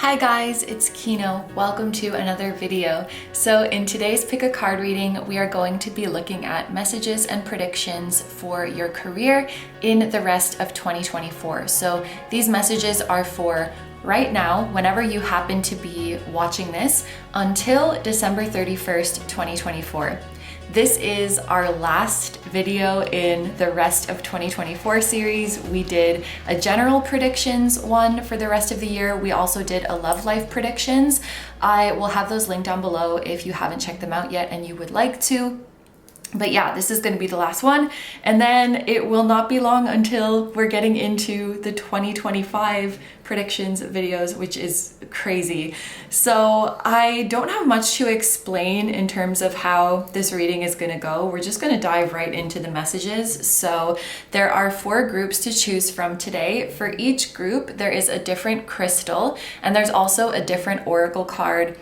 Hi guys, it's Kino. Welcome to another video. So in today's Pick a Card reading, we are going to be looking at messages and predictions for your career in the rest of 2024. So these messages are for right now, whenever you happen to be watching this, until December 31st, 2024. This is our last video in the rest of 2024 series. We did a general predictions one for the rest of the year. We also did a love life predictions. I will have those linked down below if you haven't checked them out yet and you would like to. But yeah, this is going to be the last one. And then it will not be long until we're getting into the 2025 predictions videos, which is crazy. So I don't have much to explain in terms of how this reading is going to go. We're just going to dive right into the messages. So there are 4 groups to choose from today. For each group, there is a different crystal, and there's also a different oracle card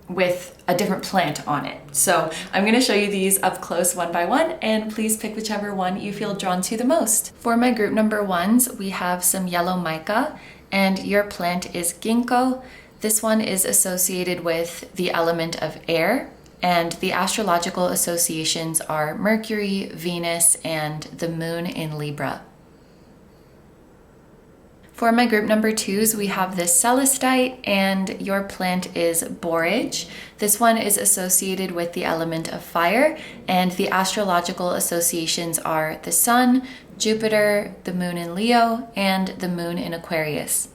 with a different plant on it. So I'm going to show you these up close one by one, and please pick whichever one you feel drawn to the most. For my group number ones, we have some yellow mica, and your plant is ginkgo. This one is associated with the element of air, and the astrological associations are Mercury, Venus, and the moon in Libra. For my group number 2s, we have this Celestite, and your plant is borage. This one is associated with the element of fire, and the astrological associations are the sun, Jupiter, the moon in Leo, and the moon in Aquarius.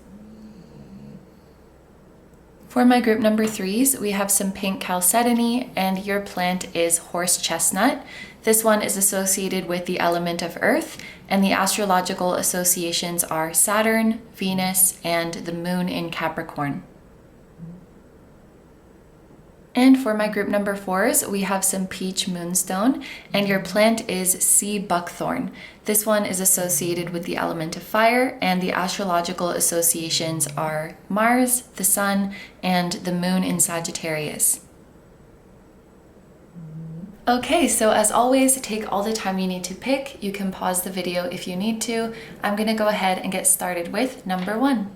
For my group number 3s, we have some pink Chalcedony, and your plant is horse chestnut. This one is associated with the element of earth, and the astrological associations are Saturn, Venus, and the moon in Capricorn. And for my group number 4s, we have some peach moonstone, and your plant is sea buckthorn. This one is associated with the element of fire, and the astrological associations are Mars, the sun, and the moon in Sagittarius. Okay, so as always, take all the time you need to pick. You can pause the video if you need to. I'm gonna go ahead and get started with number 1.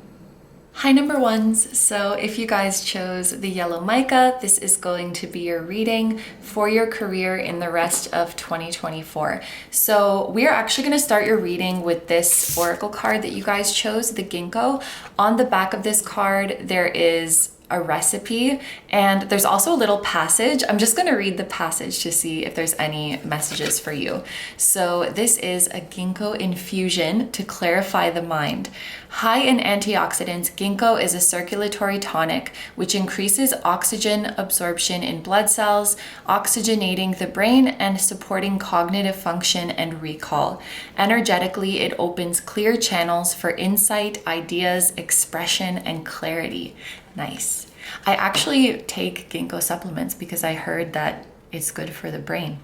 Hi number 1s, so if you guys chose the yellow mica, this is going to be your reading for your career in the rest of 2024. So we are actually going to start your reading with this oracle card that you guys chose, the ginkgo. On the back of this card, there is a recipe, and there's also a little passage. I'm just going to read the passage to see if there's any messages for you. So this is a ginkgo infusion to clarify the mind. High in antioxidants, ginkgo is a circulatory tonic which increases oxygen absorption in blood cells, oxygenating the brain and supporting cognitive function and recall. Energetically, it opens clear channels for insight, ideas, expression, and clarity. Nice. I actually take ginkgo supplements because I heard that it's good for the brain.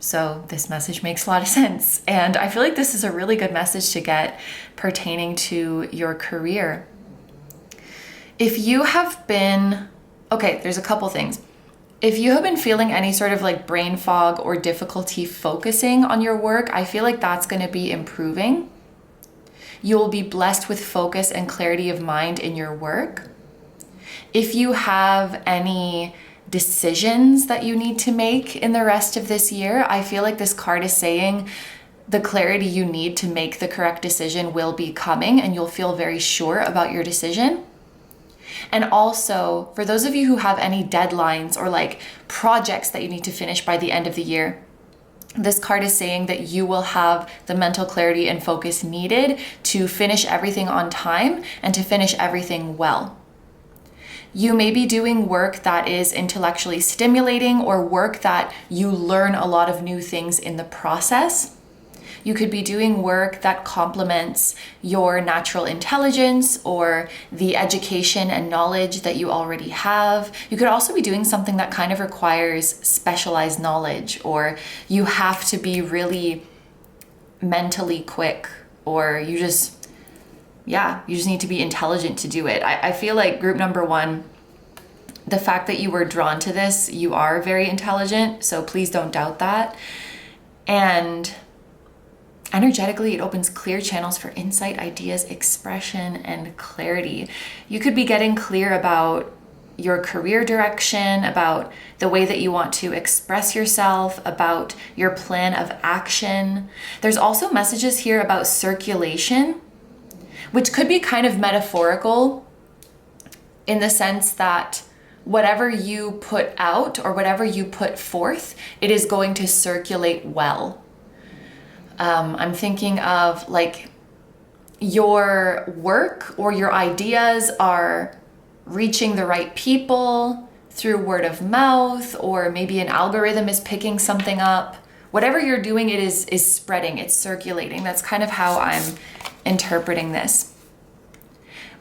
So this message makes a lot of sense. And I feel like this is a really good message to get pertaining to your career. If you have been, okay, there's a couple things. If you have been feeling any sort of like brain fog or difficulty focusing on your work, I feel like that's going to be improving. You will be blessed with focus and clarity of mind in your work. If you have any decisions that you need to make in the rest of this year, I feel like this card is saying the clarity you need to make the correct decision will be coming, and you'll feel very sure about your decision. And also, for those of you who have any deadlines or like projects that you need to finish by the end of the year, this card is saying that you will have the mental clarity and focus needed to finish everything on time and to finish everything well. You may be doing work that is intellectually stimulating or work that you learn a lot of new things in the process. You could be doing work that complements your natural intelligence or the education and knowledge that you already have. You could also be doing something that kind of requires specialized knowledge, or you have to be really mentally quick, or you just need to be intelligent to do it. I feel like group number 1, the fact that you were drawn to this, you are very intelligent, so please don't doubt that. And Energetically, it opens clear channels for insight, ideas, expression, and clarity. You could be getting clear about your career direction, about the way that you want to express yourself, about your plan of action. There's also messages here about circulation, which could be kind of metaphorical in the sense that whatever you put out or whatever you put forth, it is going to circulate well. I'm thinking of like your work or your ideas are reaching the right people through word of mouth, or maybe an algorithm is picking something up. Whatever you're doing, it is spreading, it's circulating. That's kind of how I'm interpreting this.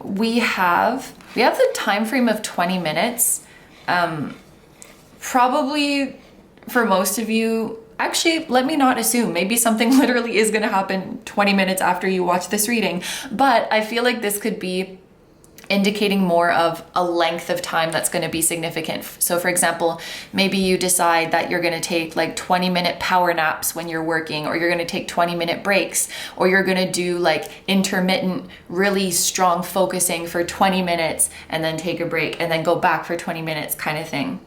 We have the time frame of 20 minutes. Probably for most of you, actually, let me not assume. Maybe something literally is going to happen 20 minutes after you watch this reading. But I feel like this could be indicating more of a length of time that's going to be significant. So for example, maybe you decide that you're going to take like 20-minute power naps when you're working, or you're going to take 20-minute breaks, or you're going to do like intermittent, really strong focusing for 20 minutes and then take a break and then go back for 20 minutes kind of thing.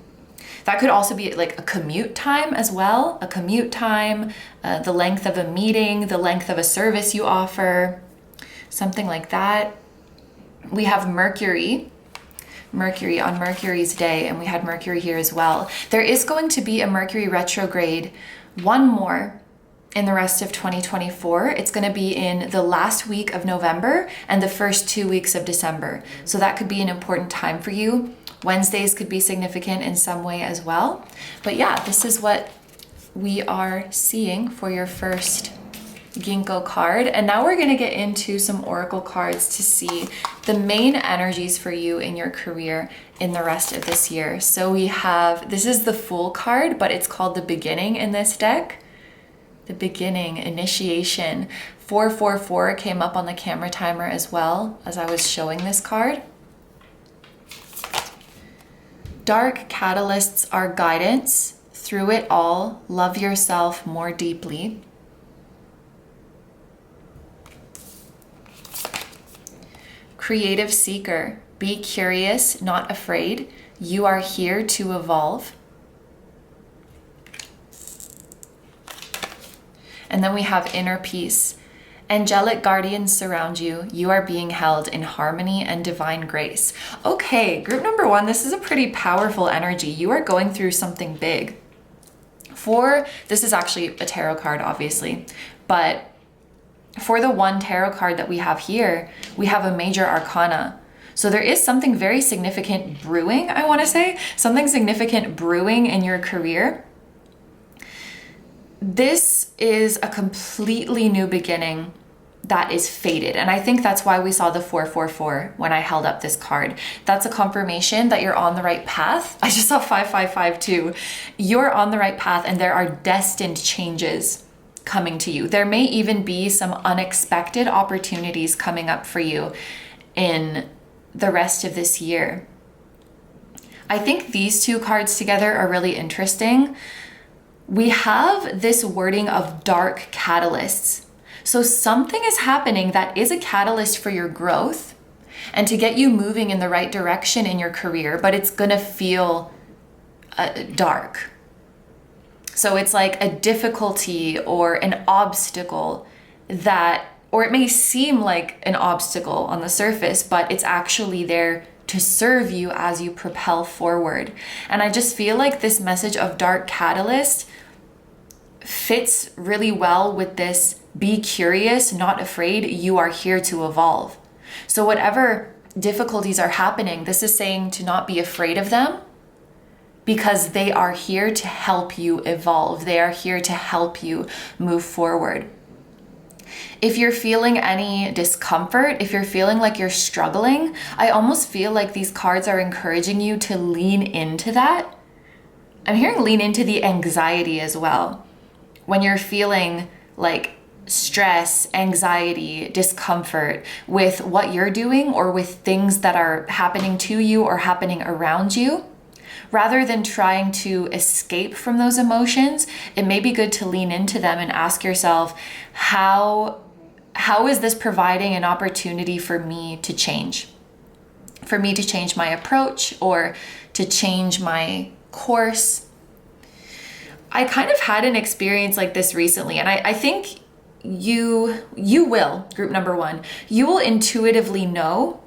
That could also be like a commute time as well. A commute time, the length of a meeting, the length of a service you offer, something like that. We have Mercury on Mercury's day, and we had Mercury here as well. There is going to be a Mercury retrograde, one more in the rest of 2024. It's going to be in the last week of November and the first 2 weeks of December. So that could be an important time for you. Wednesdays could be significant in some way as well. But yeah, this is what we are seeing for your first Ginkgo card. And now we're going to get into some oracle cards to see the main energies for you in your career in the rest of this year. So we have, this is the Fool card, but it's called the Beginning in this deck. The Beginning, Initiation. 444 came up on the camera timer as well as I was showing this card. Dark catalysts are guidance. Through it all, love yourself more deeply. Creative Seeker, be curious, not afraid. You are here to evolve. And then we have Inner Peace. Angelic guardians surround you. You are being held in harmony and divine grace. Okay, group number one, this is a pretty powerful energy. You are going through something big. This is actually a tarot card, obviously, but for the one tarot card that we have here, we have a major arcana. So there is something very significant brewing, I want to say. Something significant brewing in your career. This is a completely new beginning that is fated. And I think that's why we saw the 444 when I held up this card. That's a confirmation that you're on the right path. I just saw 555 too. You're on the right path, and there are destined changes coming to you. There may even be some unexpected opportunities coming up for you in the rest of this year. I think these two cards together are really interesting. We have this wording of dark catalysts. So something is happening that is a catalyst for your growth and to get you moving in the right direction in your career, but it's gonna feel dark. So it's like a difficulty or an obstacle or it may seem like an obstacle on the surface, but it's actually there to serve you as you propel forward. And I just feel like this message of dark catalyst fits really well with this: be curious, not afraid, you are here to evolve. So whatever difficulties are happening, this is saying to not be afraid of them, because they are here to help you evolve. They are here to help you move forward. If you're feeling any discomfort, if you're feeling like you're struggling, I almost feel like these cards are encouraging you to lean into that. I'm hearing lean into the anxiety as well. When you're feeling like stress, anxiety, discomfort with what you're doing or with things that are happening to you or happening around you, rather than trying to escape from those emotions, it may be good to lean into them and ask yourself, how is this providing an opportunity for me to change? For me to change my approach or to change my course. I kind of had an experience like this recently, and I think you will, group number one, you will intuitively know,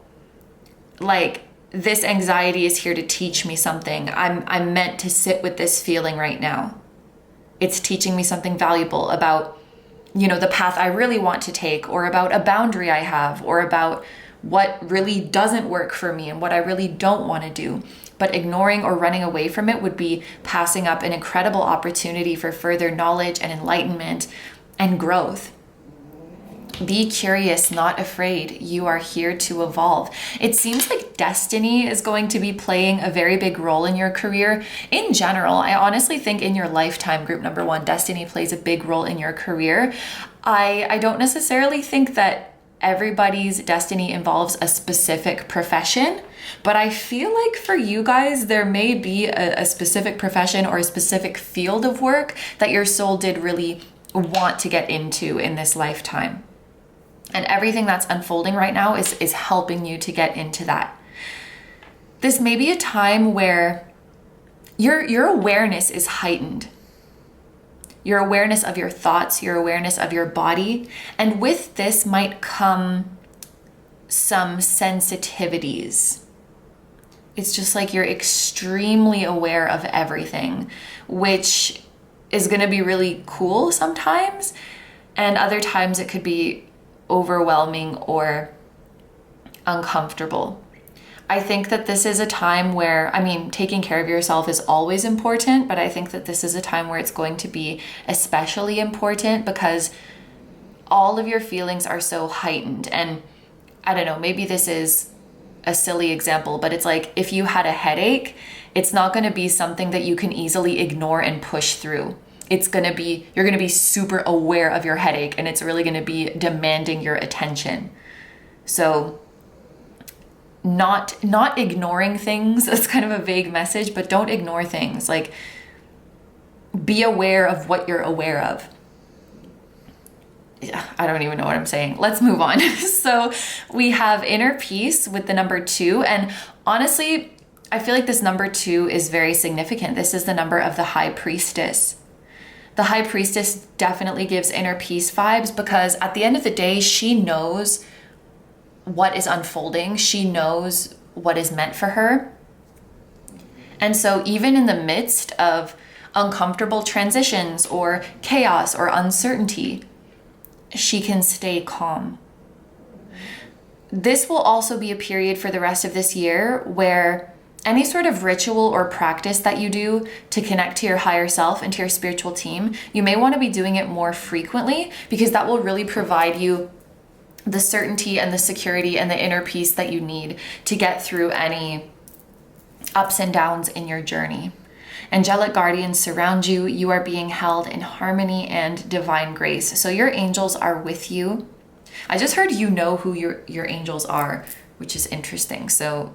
like, this anxiety is here to teach me something. I'm meant to sit with this feeling right now. It's teaching me something valuable about, the path I really want to take, or about a boundary I have, or about what really doesn't work for me and what I really don't want to do. But ignoring or running away from it would be passing up an incredible opportunity for further knowledge and enlightenment and growth. Be curious, not afraid. You are here to evolve. It seems like destiny is going to be playing a very big role in your career. In general, I honestly think in your lifetime, group number one, destiny plays a big role in your career. I don't necessarily think that everybody's destiny involves a specific profession, but I feel like for you guys, there may be a specific profession or a specific field of work that your soul did really want to get into in this lifetime. And everything that's unfolding right now is helping you to get into that. This may be a time where your awareness is heightened. Your awareness of your thoughts, your awareness of your body. And with this might come some sensitivities. It's just like you're extremely aware of everything, which is going to be really cool sometimes. And other times it could be overwhelming or uncomfortable. I think that this is a time where, taking care of yourself is always important, but I think that this is a time where it's going to be especially important because all of your feelings are so heightened. And I don't know, maybe this is a silly example, but it's like if you had a headache, it's not going to be something that you can easily ignore and push through. You're going to be super aware of your headache, and it's really going to be demanding your attention. So not ignoring things, that's kind of a vague message, but don't ignore things. Like, be aware of what you're aware of. Yeah, I don't even know what I'm saying. Let's move on. So we have inner peace with the number 2. And honestly, I feel like this number 2 is very significant. This is the number of the High Priestess. The High Priestess definitely gives inner peace vibes because at the end of the day, she knows what is unfolding. She knows what is meant for her. And so even in the midst of uncomfortable transitions or chaos or uncertainty, she can stay calm. This will also be a period for the rest of this year where any sort of ritual or practice that you do to connect to your higher self and to your spiritual team, you may want to be doing it more frequently because that will really provide you the certainty and the security and the inner peace that you need to get through any ups and downs in your journey. Angelic guardians surround you. You are being held in harmony and divine grace. So your angels are with you. I just heard you know who your angels are, which is interesting. So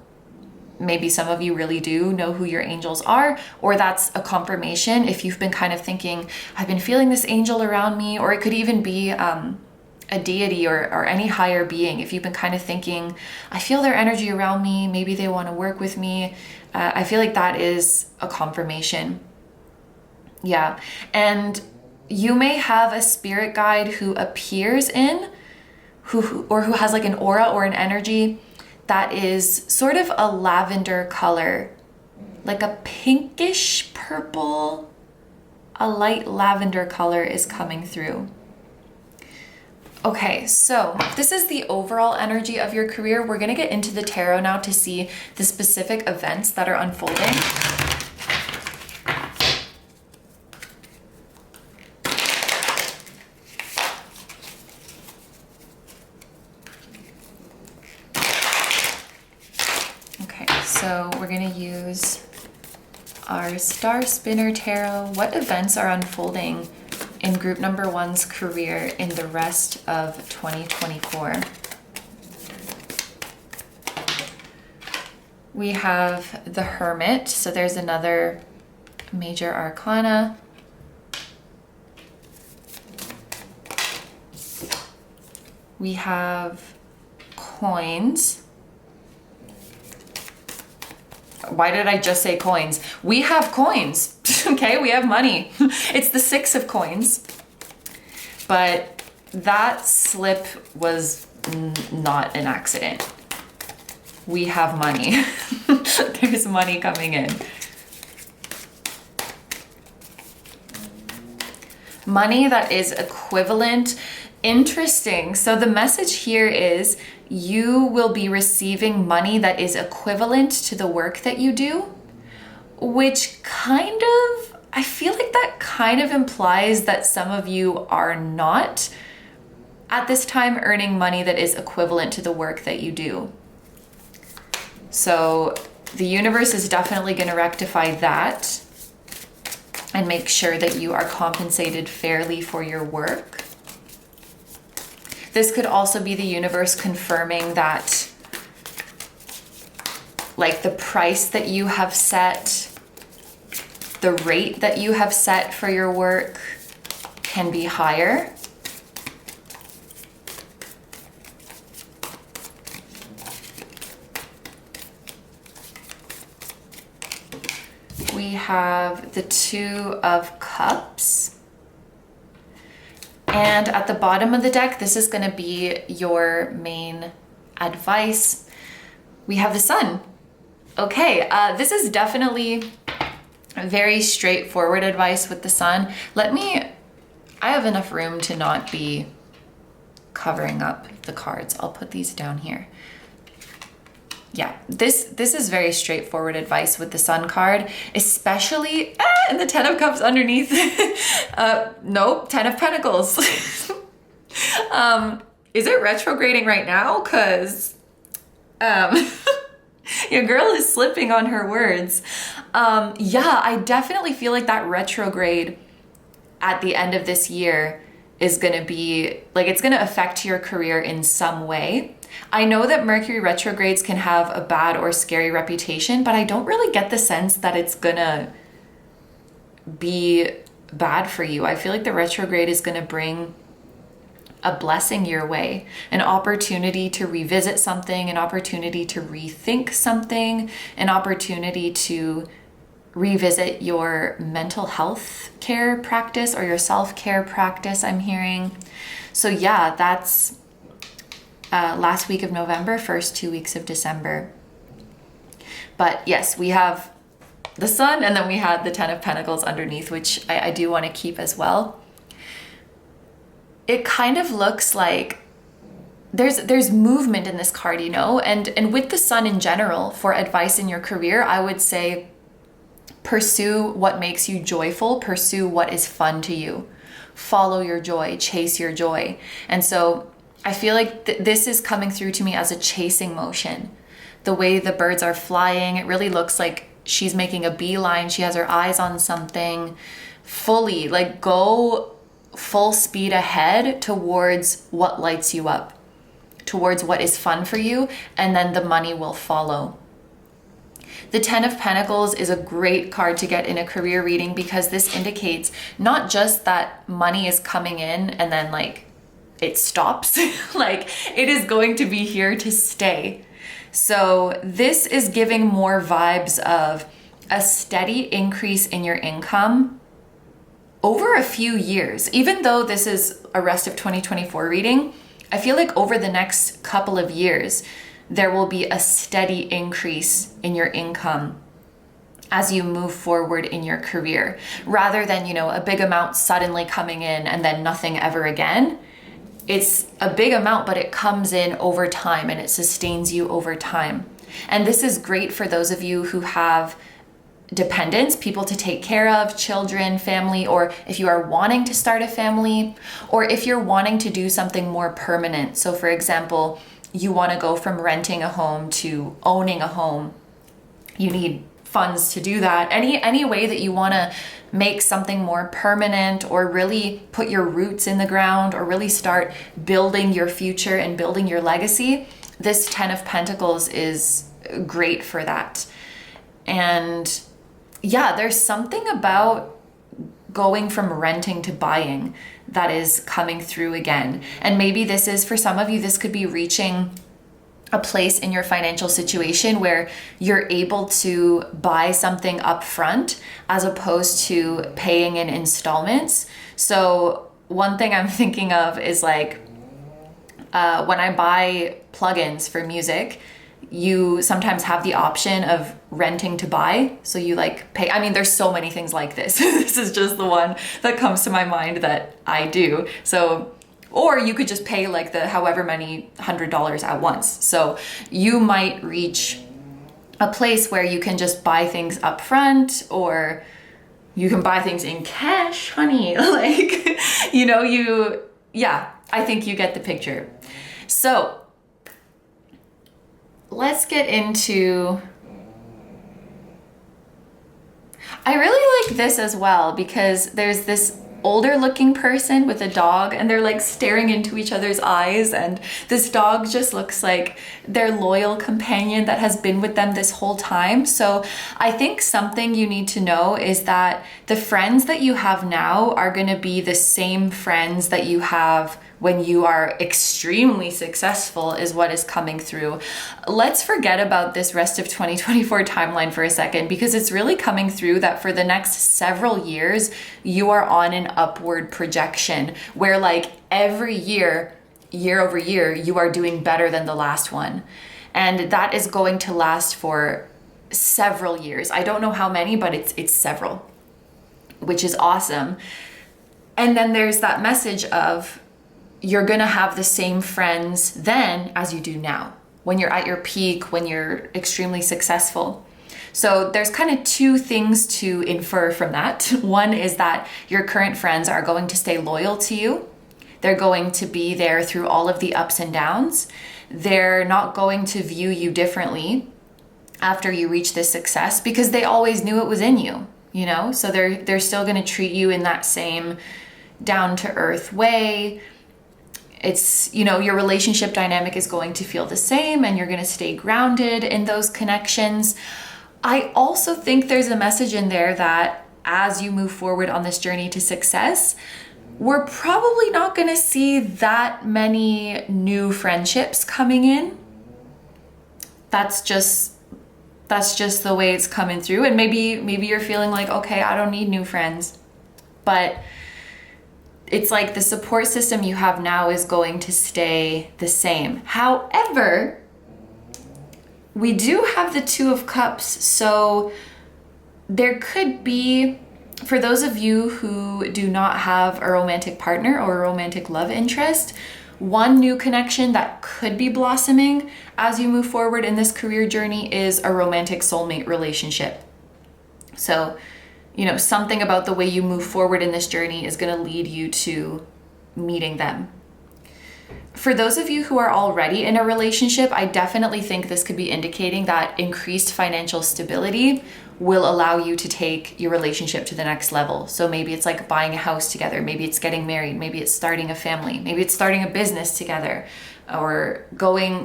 maybe some of you really do know who your angels are, or that's a confirmation if you've been kind of thinking, I've been feeling this angel around me, or it could even be a deity or any higher being. If you've been kind of thinking, I feel their energy around me, maybe they want to work with me. I feel like that is a confirmation. Yeah. And you may have a spirit guide who appears in, who has like an aura or an energy that is sort of a lavender color, like a pinkish purple, a light lavender color is coming through. Okay, so this is the overall energy of your career. We're gonna get into the tarot now to see the specific events that are unfolding. Okay, so we're gonna use our Star Spinner Tarot. What events are unfolding in group number 1's career in the rest of 2024? We have the Hermit, so there's another major arcana. We have coins. Why did I just say coins? We have coins, okay? We have money. It's the 6 of coins, but that slip was not an accident. We have money. There's money coming in. Money that is equivalent. Interesting. So the message here is you will be receiving money that is equivalent to the work that you do, which kind of, I feel like that kind of implies that some of you are not at this time earning money that is equivalent to the work that you do. So the universe is definitely going to rectify that and make sure that you are compensated fairly for your work. This could also be the universe confirming that, like, the price that you have set, the rate that you have set for your work can be higher. We have the 2 of Cups. And at the bottom of the deck, this is going to be your main advice. We have the Sun. Okay, this is definitely very straightforward advice with the Sun. I have enough room to not be covering up the cards. I'll put these down here. Yeah, this is very straightforward advice with the Sun card, especially and the 10 of Cups underneath. Nope, 10 of Pentacles. Is it retrograding right now? Because your girl is slipping on her words. Yeah, I definitely feel like that retrograde at the end of this year is going to be, like, it's going to affect your career in some way. I know that Mercury retrogrades can have a bad or scary reputation, but I don't really get the sense that it's gonna be bad for you. I feel like the retrograde is gonna bring a blessing your way, an opportunity to revisit something, an opportunity to rethink something, an opportunity to revisit your mental health care practice or your self-care practice, I'm hearing. So yeah, that's last week of November, first 2 weeks of December. But yes, we have the Sun, and then we had the 10 of Pentacles underneath, which I do want to keep as well. It kind of looks like there's movement in this card, you know, and with the Sun in general, for advice in your career, I would say pursue what makes you joyful, pursue what is fun to you, follow your joy, chase your joy. And so I feel like this is coming through to me as a chasing motion. The way the birds are flying, it really looks like she's making a beeline. She has her eyes on something fully, like go full speed ahead towards what lights you up, towards what is fun for you, and then the money will follow. The 10 of Pentacles is a great card to get in a career reading because this indicates not just that money is coming in and then like it stops, like it is going to be here to stay. So this is giving more vibes of a steady increase in your income over a few years. Even though this is a rest of 2024 reading, I feel like over the next couple of years, there will be a steady increase in your income as you move forward in your career, rather than, you know, a big amount suddenly coming in and then nothing ever again. It's a big amount, but it comes in over time and it sustains you over time. And this is great for those of you who have dependents, people to take care of, children, family, or if you are wanting to start a family, or if you're wanting to do something more permanent. So for example, you want to go from renting a home to owning a home. You need funds to do that. Any way that you want to make something more permanent or really put your roots in the ground or really start building your future and building your legacy, this 10 of Pentacles is great for that. And yeah, there's something about going from renting to buying that is coming through again. And maybe this is, for some of you, this could be reaching a place in your financial situation where you're able to buy something up front as opposed to paying in installments. So one thing I'm thinking of is like, when I buy plugins for music, you sometimes have the option of renting to buy. So you like pay, I mean, there's so many things like this. This is just the one that comes to my mind that I do. So, or you could just pay like the however many $100 at once. So you might reach a place where you can just buy things up front, or you can buy things in cash, honey. Like, you know, yeah, I think you get the picture. So let's get into, I really like this as well, because there's this older looking person with a dog and they're like staring into each other's eyes, and this dog just looks like their loyal companion that has been with them this whole time. So I think something you need to know is that the friends that you have now are going to be the same friends that you have when you are extremely successful, is what is coming through. Let's forget about this rest of 2024 timeline for a second, because it's really coming through that for the next several years, you are on an upward projection where like every year over year, you are doing better than the last one. And that is going to last for several years. I don't know how many, but it's several, which is awesome. And then there's that message of, you're gonna have the same friends then as you do now, when you're at your peak, when you're extremely successful. So there's kind of two things to infer from that. One is that your current friends are going to stay loyal to you. They're going to be there through all of the ups and downs. They're not going to view you differently after you reach this success, because they always knew it was in you, you know? So they're still gonna treat you in that same down to earth way. It's, you know, your relationship dynamic is going to feel the same, and you're going to stay grounded in those connections. I also think there's a message in there that as you move forward on this journey to success, we're probably not going to see that many new friendships coming in. That's just the way it's coming through. And maybe you're feeling like, okay, I don't need new friends. But it's like the support system you have now is going to stay the same. However, we do have the Two of Cups. So there could be, for those of you who do not have a romantic partner or a romantic love interest, one new connection that could be blossoming as you move forward in this career journey is a romantic soulmate relationship. So, you know, something about the way you move forward in this journey is going to lead you to meeting them. For those of you who are already in a relationship, I definitely think this could be indicating that increased financial stability will allow you to take your relationship to the next level. So maybe it's like buying a house together, maybe it's getting married, maybe it's starting a family, maybe it's starting a business together, or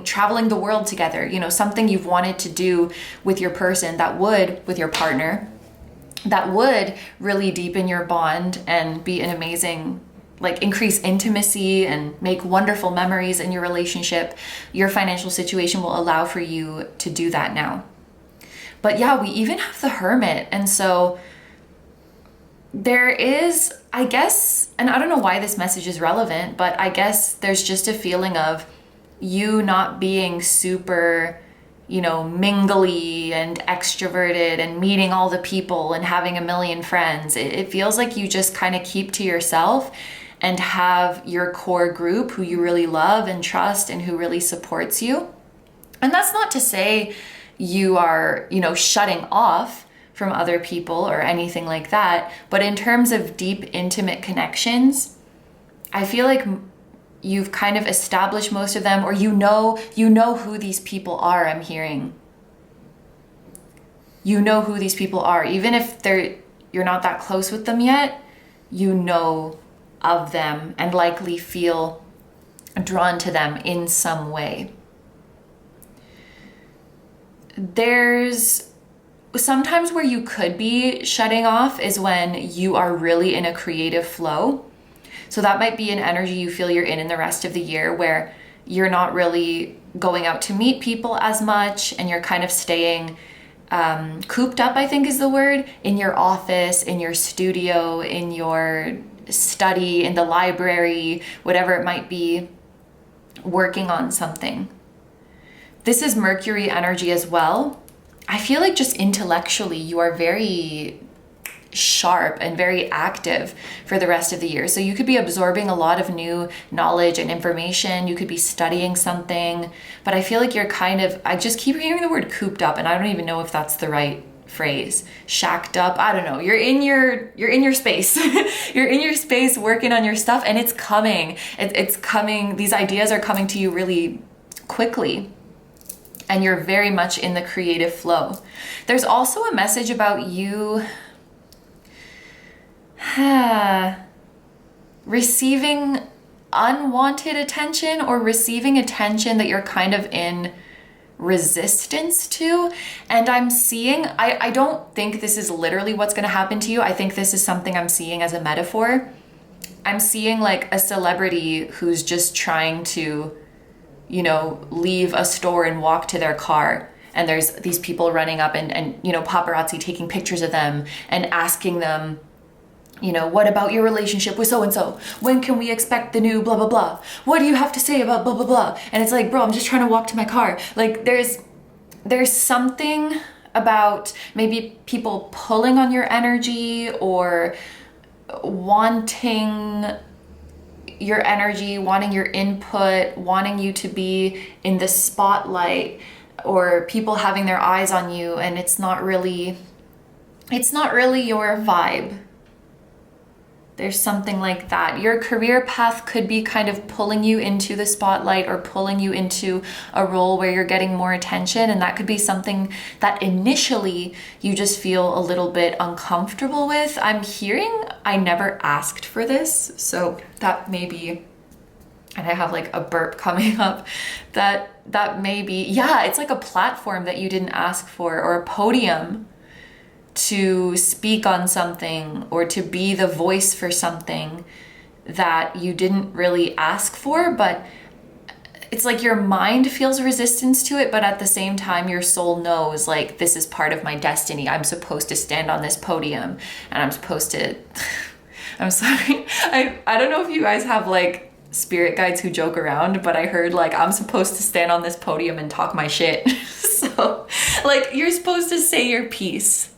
traveling the world together, you know, something you've wanted to do with your person with your partner, that would really deepen your bond and be an amazing, like, increase intimacy and make wonderful memories in your relationship. Your financial situation will allow for you to do that now. But yeah, we even have the Hermit. And so there is, I guess, and I don't know why this message is relevant, but I guess there's just a feeling of you not being super, you know, mingly and extroverted and meeting all the people and having a million friends. It feels like you just kind of keep to yourself and have your core group who you really love and trust and who really supports you. And that's not to say you are, you know, shutting off from other people or anything like that. But in terms of deep, intimate connections, I feel like you've kind of established most of them, or you know who these people are. I'm hearing you know who these people are, even if you're not that close with them yet. You know of them and likely feel drawn to them in some way. there's sometimes where you could be shutting off is when you are really in a creative flow. So that might be an energy you feel you're in the rest of the year where you're not really going out to meet people as much and you're kind of staying cooped up, I think is the word, in your office, in your studio, in your study, in the library, whatever it might be, working on something. This is Mercury energy as well. I feel like just intellectually you are very sharp and very active for the rest of the year. So you could be absorbing a lot of new knowledge and information. You could be studying something, but I feel like you're kind of, I just keep hearing the word cooped up and I don't even know if that's the right phrase. Shacked up. I don't know. You're in your space. You're in your space working on your stuff and it's coming. It's coming. These ideas are coming to you really quickly. And you're very much in the creative flow. There's also a message about you receiving unwanted attention or receiving attention that you're kind of in resistance to. And I'm seeing, I don't think this is literally what's going to happen to you. I think this is something I'm seeing as a metaphor. I'm seeing like a celebrity who's just trying to, you know, leave a store and walk to their car. And there's these people running up and you know, paparazzi taking pictures of them and asking them, you know, what about your relationship with so-and-so? When can we expect the new blah, blah, blah? What do you have to say about blah, blah, blah? And it's like, bro, I'm just trying to walk to my car. Like there's something about maybe people pulling on your energy or wanting your energy, wanting your input, wanting you to be in the spotlight, or people having their eyes on you, and it's not really your vibe. There's something like that. Your career path could be kind of pulling you into the spotlight or pulling you into a role where you're getting more attention, and that could be something that initially you just feel a little bit uncomfortable with. I'm hearing I never asked for this, so that may be, and I have like a burp coming up, that may be, yeah, it's like a platform that you didn't ask for, or a podium to speak on something or to be the voice for something that you didn't really ask for, but it's like your mind feels resistance to it, but at the same time your soul knows like this is part of my destiny. I'm supposed to stand on this podium and I'm supposed to I'm sorry. I don't know if you guys have like spirit guides who joke around, but I heard like I'm supposed to stand on this podium and talk my shit. So like you're supposed to say your piece.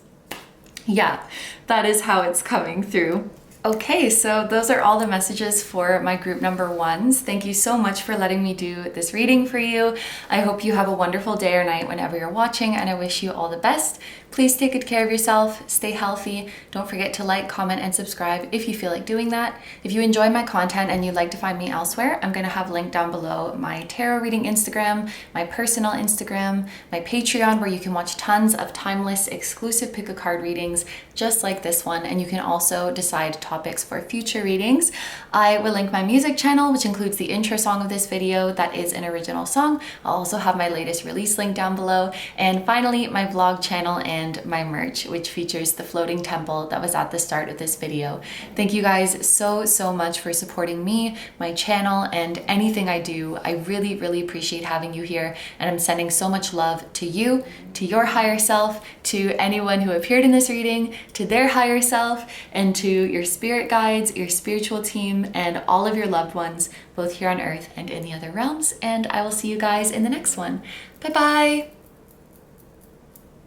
Yeah, that is how it's coming through. Okay, so those are all the messages for my group number ones. Thank you so much for letting me do this reading for you. I hope you have a wonderful day or night whenever you're watching, and I wish you all the best. Please take good care of yourself, stay healthy. Don't forget to like, comment, and subscribe if you feel like doing that. If you enjoy my content and you'd like to find me elsewhere, I'm going to have linked down below my tarot reading Instagram, my personal Instagram, my Patreon, where you can watch tons of timeless, exclusive pick a card readings just like this one, and you can also decide topics for future readings. I will link my music channel, which includes the intro song of this video that is an original song. I'll also have my latest release link down below, and finally my vlog channel and my merch, which features the floating temple that was at the start of this video. Thank you guys so much for supporting me, my channel, and anything I do. I really appreciate having you here, and I'm sending so much love to you, to your higher self, to anyone who appeared in this reading, to their higher self, and to your spirit guides, your spiritual team, and all of your loved ones, both here on earth and in the other realms. And I will see you guys in the next one. Bye bye.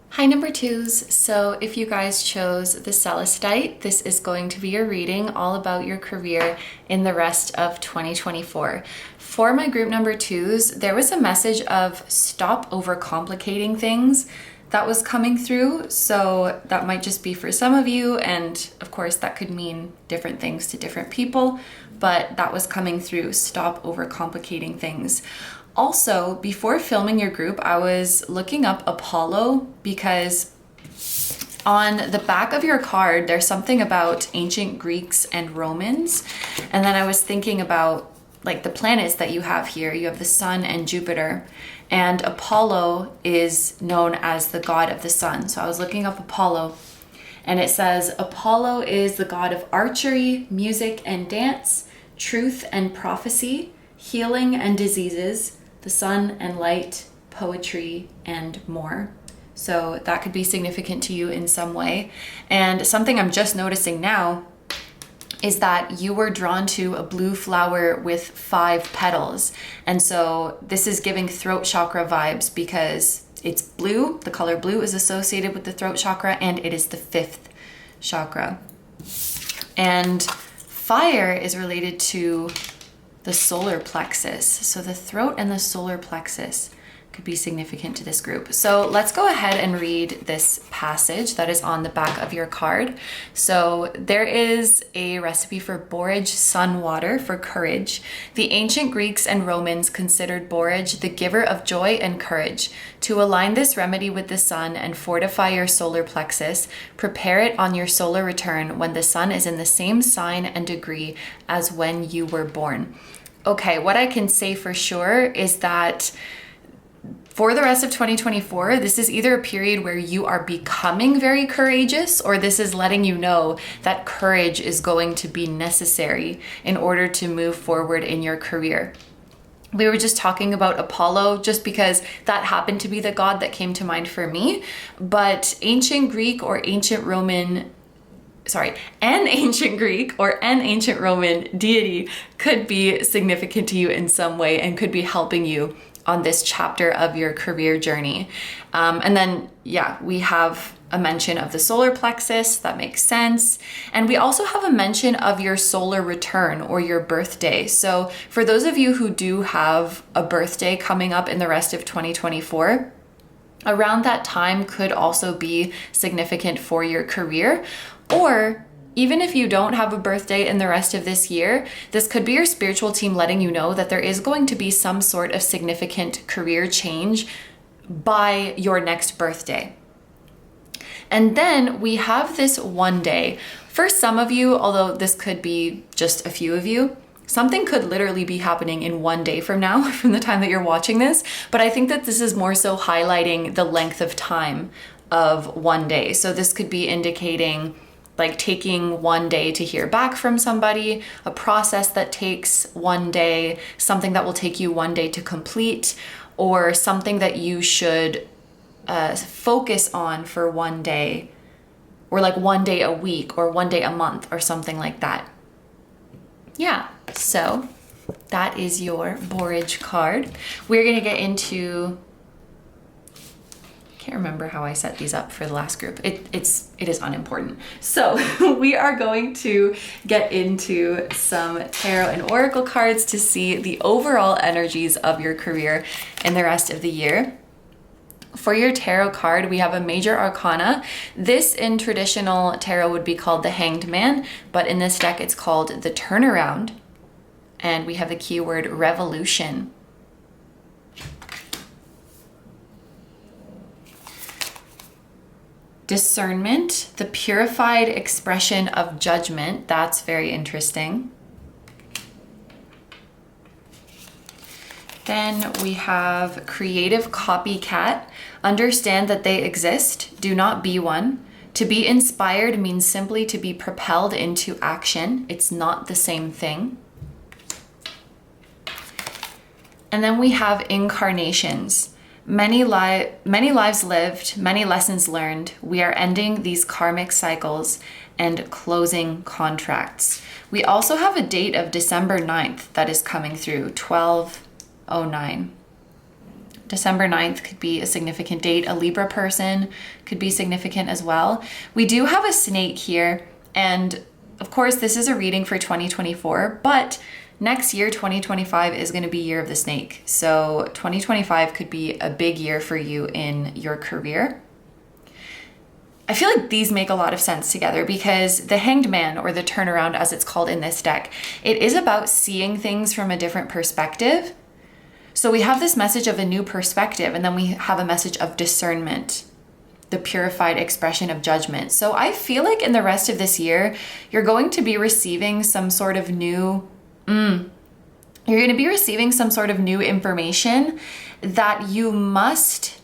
Hi number twos. So if you guys chose the Celestite, this is going to be your reading all about your career in the rest of 2024. For my group number twos, there was a message of stop overcomplicating things that was coming through. So that might just be for some of you, and of course that could mean different things to different people, but that was coming through, stop overcomplicating things. Also, before filming your group, I was looking up Apollo, because on the back of your card, there's something about ancient Greeks and Romans. And then I was thinking about like the planets that you have here. You have the sun and Jupiter, and Apollo is known as the god of the sun. So I was looking up Apollo, and it says Apollo is the god of archery, music and dance, truth and prophecy, healing and diseases, the sun and light, poetry, and more. So that could be significant to you in some way. And something I'm just noticing now is that you were drawn to a blue flower with 5 petals. And so this is giving throat chakra vibes because it's blue. The color blue is associated with the throat chakra, and it is the 5th chakra. And fire is related to the solar plexus. So the throat and the solar plexus could be significant to this group. So let's go ahead and read this passage that is on the back of your card. So there is a recipe for borage sun water for courage. The ancient Greeks and Romans considered borage the giver of joy and courage. To align this remedy with the sun and fortify your solar plexus, prepare it on your solar return when the sun is in the same sign and degree as when you were born. Okay, what I can say for sure is that for the rest of 2024, this is either a period where you are becoming very courageous, or this is letting you know that courage is going to be necessary in order to move forward in your career. We were just talking about Apollo just because that happened to be the god that came to mind for me, but ancient Greek or ancient Roman an ancient Greek or an ancient Roman deity could be significant to you in some way and could be helping you on this chapter of your career journey. And then, we have a mention of the solar plexus. That makes sense. And we also have a mention of your solar return or your birthday. So for those of you who do have a birthday coming up in the rest of 2024, around that time could also be significant for your career. Or even if you don't have a birthday in the rest of this year, this could be your spiritual team letting you know that there is going to be some sort of significant career change by your next birthday. And then we have this one day. For some of you, although this could be just a few of you, something could literally be happening in one day from now, from the time that you're watching this. But I think that this is more so highlighting the length of time of one day. So this could be indicating like taking one day to hear back from somebody, a process that takes one day, something that will take you one day to complete, or something that you should focus on for one day, or like one day a week, or one day a month, or something like that. Yeah, so that is your borage card. We're gonna get into, can't remember how I set these up for the last group. It is unimportant. So we are going to get into some tarot and oracle cards to see the overall energies of your career in the rest of the year. For your tarot card, we have a major arcana. This in traditional tarot would be called the Hanged Man, but in this deck it's called the Turnaround. And we have the keyword revolution. Discernment, the purified expression of judgment. That's very interesting. Then we have creative copycat. Understand that they exist. Do not be one. To be inspired means simply to be propelled into action. It's not the same thing. And then we have incarnations. Many lives lived, many lessons learned. We are ending these karmic cycles and closing contracts. We also have a date of December 9th that is coming through, 1209. December 9th could be a significant date. A Libra person could be significant as well. We do have a snake here, and of course this is a reading for 2024, but next year, 2025, is going to be year of the snake. So 2025 could be a big year for you in your career. I feel like these make a lot of sense together because the Hanged Man, or the Turnaround as it's called in this deck, it is about seeing things from a different perspective. So we have this message of a new perspective, and then we have a message of discernment, the purified expression of judgment. So I feel like in the rest of this year, you're going to be receiving some sort of new you're going to be receiving some sort of new information that you must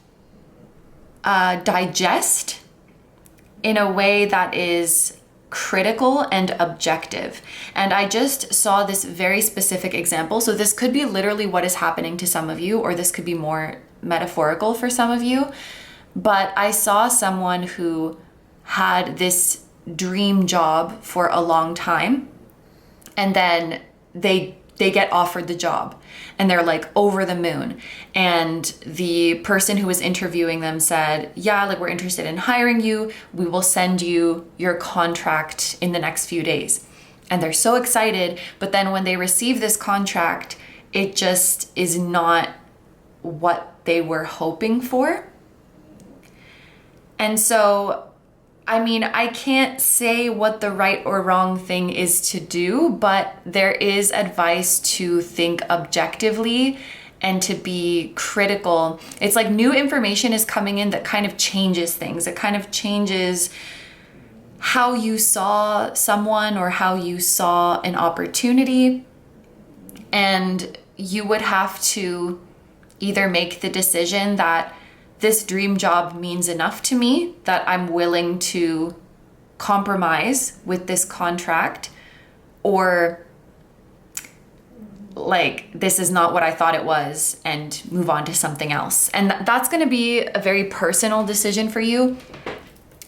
digest in a way that is critical and objective. And I just saw this very specific example. So this could be literally what is happening to some of you, or this could be more metaphorical for some of you. But I saw someone who had this dream job for a long time, and then they get offered the job and they're like over the moon. And the person who was interviewing them said, yeah, like we're interested in hiring you. We will send you your contract in the next few days. And they're so excited. But then when they receive this contract, it just is not what they were hoping for. And so, I mean, I can't say what the right or wrong thing is to do, but there is advice to think objectively and to be critical. It's like new information is coming in that kind of changes things. It kind of changes how you saw someone or how you saw an opportunity. And you would have to either make the decision that this dream job means enough to me that I'm willing to compromise with this contract, or like, this is not what I thought it was, and move on to something else. And that's going to be a very personal decision for you.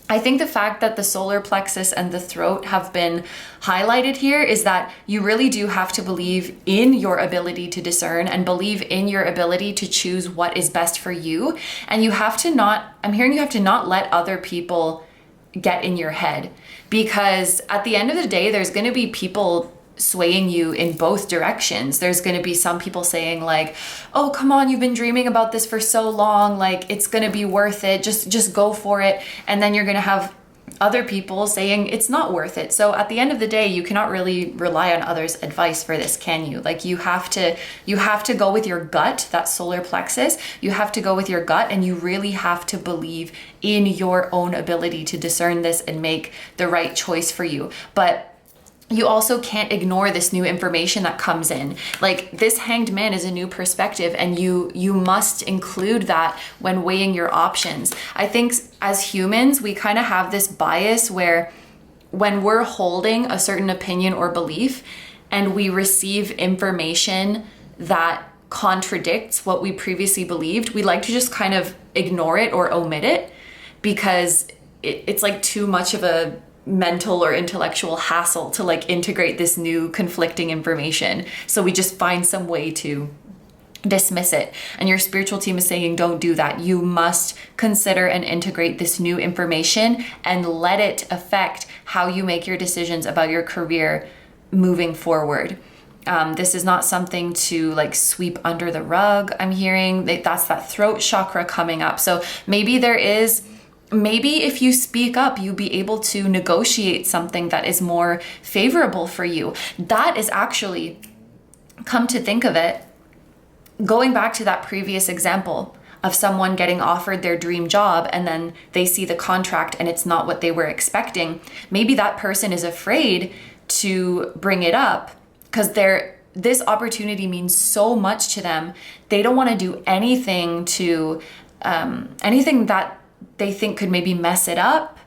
I think the fact that the solar plexus and the throat have been highlighted here is that you really do have to believe in your ability to discern and believe in your ability to choose what is best for you. And you have to not, I'm hearing you have to not let other people get in your head, because at the end of the day, there's going to be people swaying you in both directions. There's going to be some people saying like, oh, come on, you've been dreaming about this for so long, like it's going to be worth it, just go for it. And then you're going to have other people saying it's not worth it. So at the end of the day, you cannot really rely on others' advice for this, can you? Like you have to go with your gut, that solar plexus. You have to go with your gut, and you really have to believe in your own ability to discern this and make the right choice for you. But you also can't ignore this new information that comes in. Like this Hanged Man is a new perspective, and you must include that when weighing your options. I think as humans, we kind of have this bias where when we're holding a certain opinion or belief and we receive information that contradicts what we previously believed, we like to just kind of ignore it or omit it, because it's like too much of a mental or intellectual hassle to like integrate this new conflicting information. So we just find some way to dismiss it. And your spiritual team is saying, don't do that. You must consider and integrate this new information and let it affect how you make your decisions about your career moving forward. This is not something to like sweep under the rug. I'm hearing that's that throat chakra coming up. So maybe if you speak up, you'll be able to negotiate something that is more favorable for you. That is actually, come to think of it, going back to that previous example of someone getting offered their dream job and then they see the contract and it's not what they were expecting. Maybe that person is afraid to bring it up because this opportunity means so much to them. They don't want to do anything anything that they think could maybe mess it up.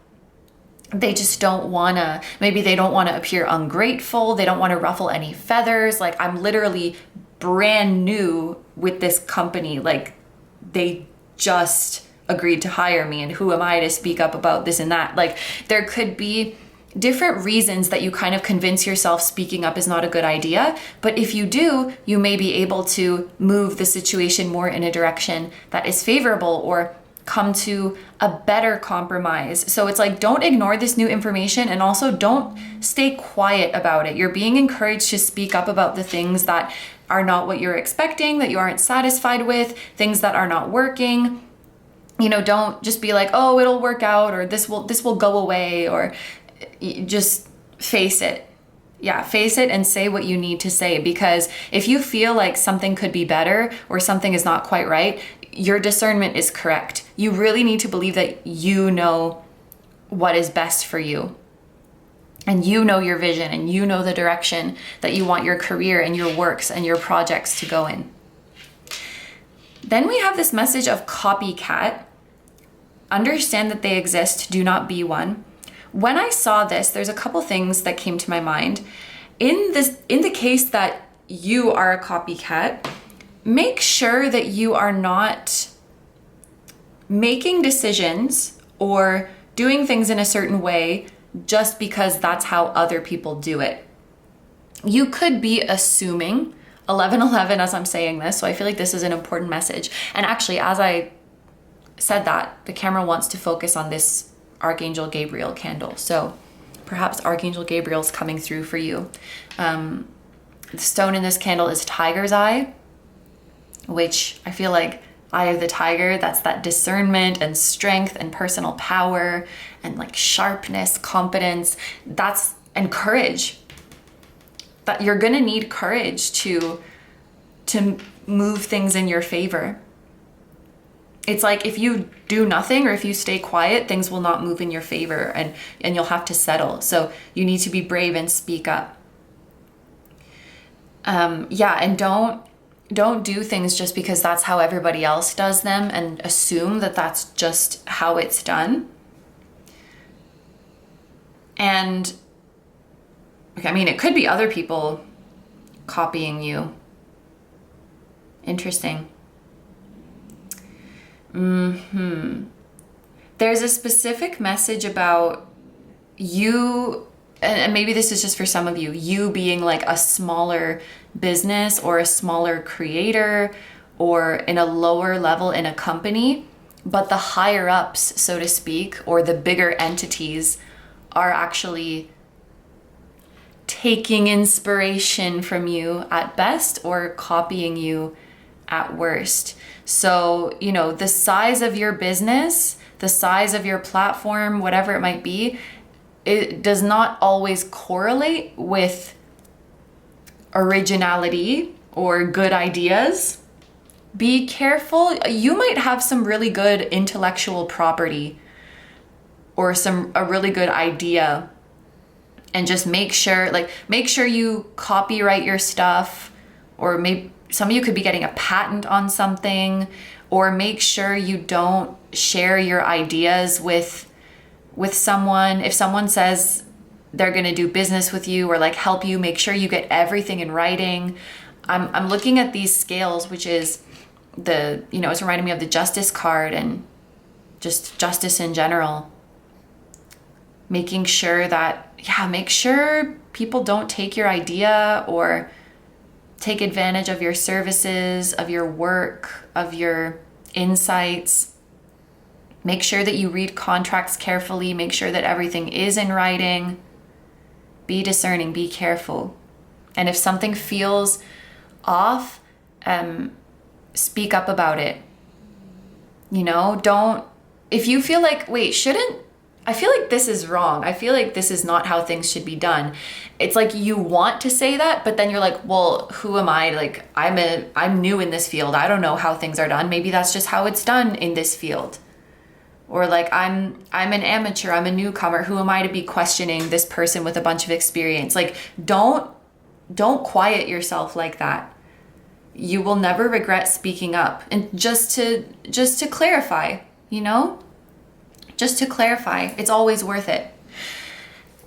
They just don't want to, maybe they don't want to appear ungrateful. They don't want to ruffle any feathers. Like, I'm literally brand new with this company. Like, they just agreed to hire me, and who am I to speak up about this and that? Like, there could be different reasons that you kind of convince yourself speaking up is not a good idea. But if you do, you may be able to move the situation more in a direction that is favorable or come to a better compromise. So it's like, don't ignore this new information, and also don't stay quiet about it. You're being encouraged to speak up about the things that are not what you're expecting, that you aren't satisfied with, things that are not working. You know, don't just be like, oh, it'll work out, or this will go away, or just face it. Yeah, face it and say what you need to say, because if you feel like something could be better or something is not quite right, your discernment is correct. You really need to believe that you know what is best for you. and you know your vision and you know the direction that you want your career and your works and your projects to go in. Then we have this message of copycat. Understand that they exist, do not be one. When I saw this, there's a couple things that came to my mind. In the case that you are a copycat, make sure that you are not making decisions or doing things in a certain way just because that's how other people do it. You could be assuming 11:11 as I'm saying this, so I feel like this is an important message. And actually, as I said that, the camera wants to focus on this Archangel Gabriel candle. So perhaps Archangel Gabriel's coming through for you. The stone in this candle is tiger's eye, which I feel like eye of the tiger, that's that discernment and strength and personal power and like sharpness, competence, and courage. That you're gonna need courage to move things in your favor. It's like if you do nothing or if you stay quiet, things will not move in your favor and you'll have to settle. So you need to be brave and speak up. And don't do things just because that's how everybody else does them and assume that that's just how it's done. And I mean, it could be other people copying you. Interesting. There's a specific message about you, and maybe this is just for some of you, you being like a smaller business or a smaller creator or in a lower level in a company, but the higher ups, so to speak, or the bigger entities are actually taking inspiration from you at best or copying you at worst. So, the size of your business, the size of your platform, whatever it might be, it does not always correlate with originality or good ideas. Be careful. You might have some really good intellectual property or a really good idea, and just make sure you copyright your stuff, or maybe some of you could be getting a patent on something, or make sure you don't share your ideas with someone. If someone says they're going to do business with you or like help you, make sure you get everything in writing. I'm looking at these scales, which is it's reminding me of the justice card and just justice in general. Making sure make sure people don't take your idea or take advantage of your services, of your work, of your insights. Make sure that you read contracts carefully. Make sure that everything is in writing. Be discerning, be careful. And if something feels off, speak up about it. If you feel like, I feel like this is wrong. I feel like this is not how things should be done. It's like you want to say that, but then you're like, well, who am I? Like, I'm new in this field. I don't know how things are done. Maybe that's just how it's done in this field. Or like, I'm an amateur. I'm a newcomer. Who am I to be questioning this person with a bunch of experience? Like, don't quiet yourself like that. You will never regret speaking up. And just to clarify, just to clarify, it's always worth it.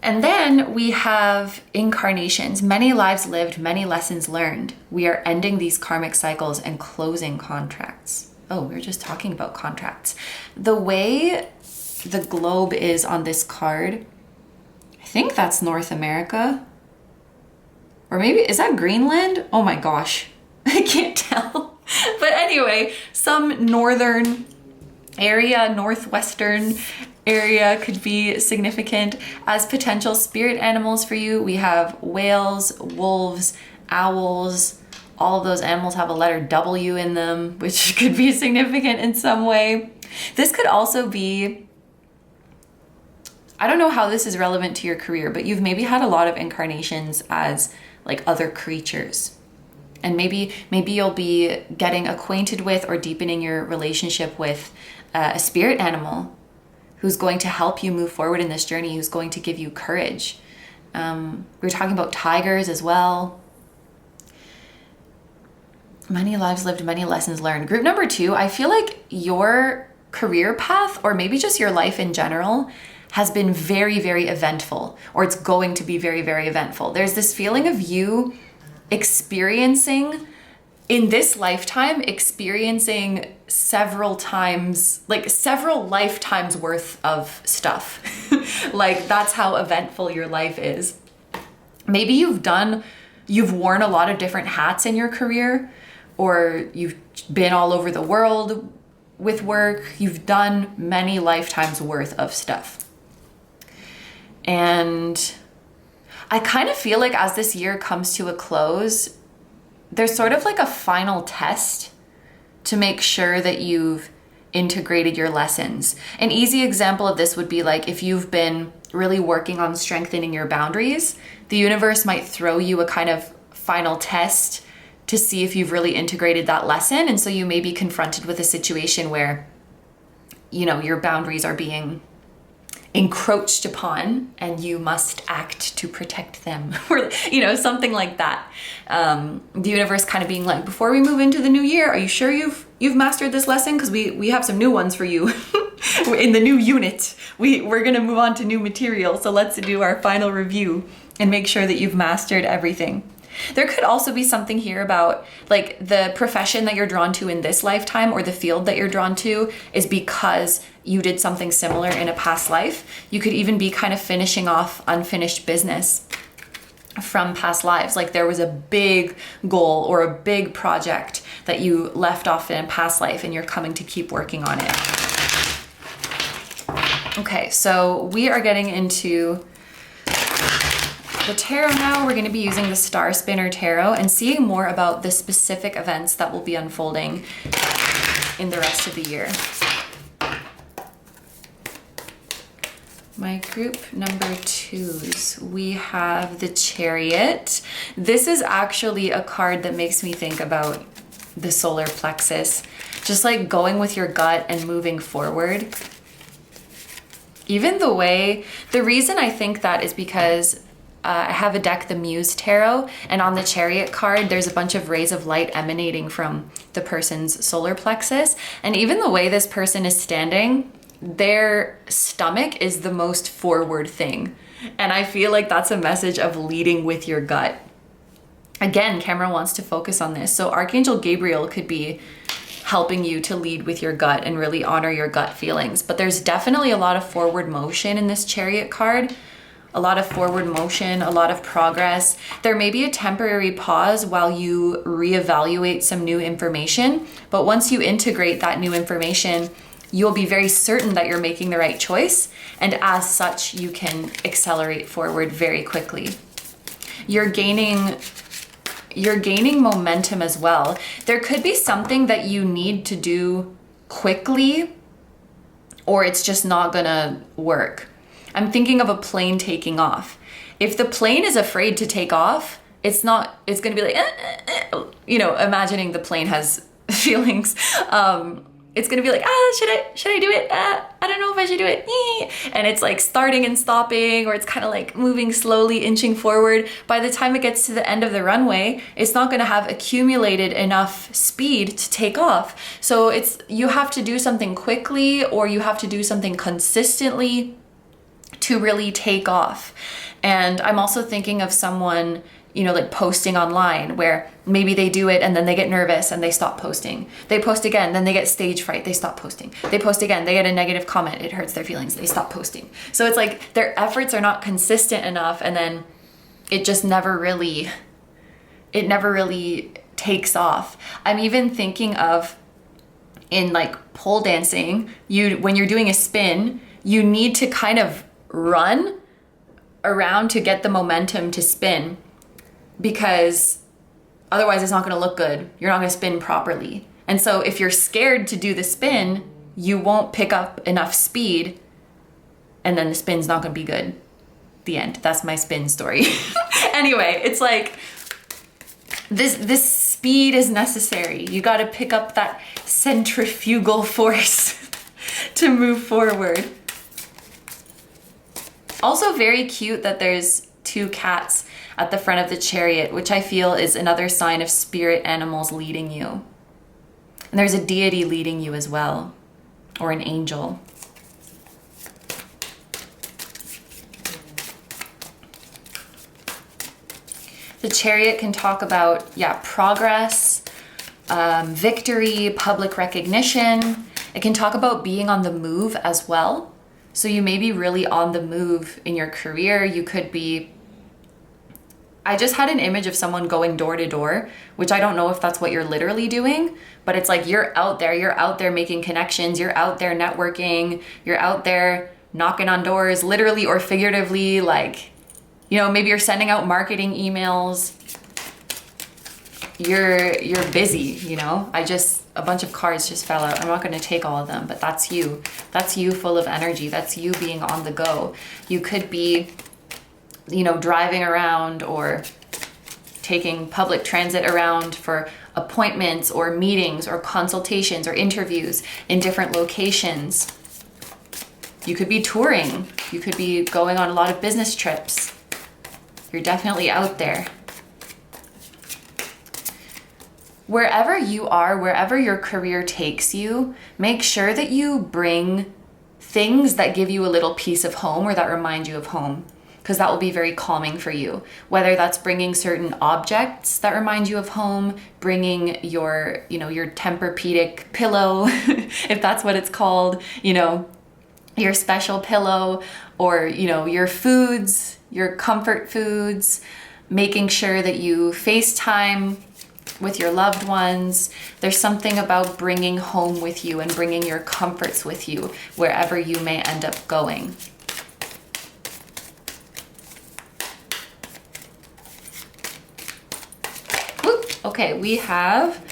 And then we have incarnations, many lives lived, many lessons learned. We are ending these karmic cycles and closing contracts. Oh, we were just talking about contracts. The way the globe is on this card, I think that's North America. Or maybe, is that Greenland? Oh my gosh, I can't tell. But anyway, some northern area, northwestern area could be significant as potential spirit animals for you. We have whales, wolves, owls. All of those animals have a letter W in them, which could be significant in some way. This could also be, I don't know how this is relevant to your career, but you've maybe had a lot of incarnations as like other creatures. And maybe you'll be getting acquainted with or deepening your relationship with a spirit animal who's going to help you move forward in this journey, who's going to give you courage. We were talking about tigers as well. Many lives lived, many lessons learned. Group number 2, I feel like your career path, or maybe just your life in general, has been very, very eventful, or it's going to be very, very eventful. There's this feeling of you experiencing in this lifetime, experiencing several times, like several lifetimes worth of stuff. Like that's how eventful your life is. Maybe you've worn a lot of different hats in your career, or you've been all over the world with work. You've done many lifetimes worth of stuff. And I kind of feel like as this year comes to a close, there's sort of like a final test to make sure that you've integrated your lessons. An easy example of this would be like if you've been really working on strengthening your boundaries, the universe might throw you a kind of final test to see if you've really integrated that lesson. And so you may be confronted with a situation where, you know, your boundaries are being encroached upon and you must act to protect them, or, you know, something like that. The universe kind of being like, before we move into the new year, are you sure you've mastered this lesson? Because we have some new ones for you in the new unit. We're going to move on to new material. So let's do our final review and make sure that you've mastered everything. There could also be something here about like the profession that you're drawn to in this lifetime, or the field that you're drawn to is because you did something similar in a past life. You could even be kind of finishing off unfinished business from past lives. Like there was a big goal or a big project that you left off in a past life and you're coming to keep working on it. Okay, so we are getting into the tarot now. We're going to be using the Star Spinner Tarot and seeing more about the specific events that will be unfolding in the rest of the year. My group number 2s, we have the Chariot. This is actually a card that makes me think about the solar plexus, just like going with your gut and moving forward. Even the reason I think that is because I have a deck, the Muse Tarot, and on the Chariot card, there's a bunch of rays of light emanating from the person's solar plexus. And even the way this person is standing, their stomach is the most forward thing. And I feel like that's a message of leading with your gut. Again, camera wants to focus on this. So Archangel Gabriel could be helping you to lead with your gut and really honor your gut feelings. But there's definitely a lot of forward motion in this Chariot card. A lot of forward motion, a lot of progress. There may be a temporary pause while you reevaluate some new information, but once you integrate that new information, you'll be very certain that you're making the right choice, and as such, you can accelerate forward very quickly. You're gaining momentum as well. There could be something that you need to do quickly, or it's just not gonna work. I'm thinking of a plane taking off. If the plane is afraid to take off, it's gonna be like, you know, imagining the plane has feelings. It's gonna be like, should I do it? I don't know if I should do it. And it's like starting and stopping, or it's kind of like moving slowly, inching forward. By the time it gets to the end of the runway, it's not gonna have accumulated enough speed to take off. So you have to do something quickly, or you have to do something consistently to really take off. And I'm also thinking of someone, you know, like posting online, where maybe they do it and then they get nervous and they stop posting. They post again, then they get stage fright, they stop posting. They post again, they get a negative comment, it hurts their feelings, they stop posting. So it's like their efforts are not consistent enough, and then it just never really takes off. I'm even thinking of in like pole dancing, when you're doing a spin, you need to kind of run around to get the momentum to spin, because otherwise it's not going to look good. You're not going to spin properly. And so if you're scared to do the spin, you won't pick up enough speed, and then the spin's not going to be good. The end. That's my spin story. Anyway, it's like this speed is necessary. You got to pick up that centrifugal force to move forward. Also very cute that there's two cats at the front of the chariot, which I feel is another sign of spirit animals leading you. And there's a deity leading you as well, or an angel. The chariot can talk about, progress, victory, public recognition. It can talk about being on the move as well. So you may be really on the move in your career. You could be, I just had an image of someone going door to door, which I don't know if that's what you're literally doing, but it's like you're out there making connections, you're out there networking, you're out there knocking on doors, literally or figuratively, like, you know, maybe you're sending out marketing emails. You're busy, you know. A bunch of cards just fell out. I'm not going to take all of them, but that's you. That's you full of energy. That's you being on the go. You could be, you know, driving around or taking public transit around for appointments or meetings or consultations or interviews in different locations. You could be touring. You could be going on a lot of business trips. You're definitely out there. Wherever you are, wherever your career takes you, make sure that you bring things that give you a little piece of home or that remind you of home, because that will be very calming for you. Whether that's bringing certain objects that remind you of home, bringing your, you know, your Tempur-Pedic pillow, if that's what it's called, you know, your special pillow, or, you know, your foods, your comfort foods, making sure that you FaceTime with your loved ones. There's something about bringing home with you and bringing your comforts with you wherever you may end up going. Whoop. Okay, we have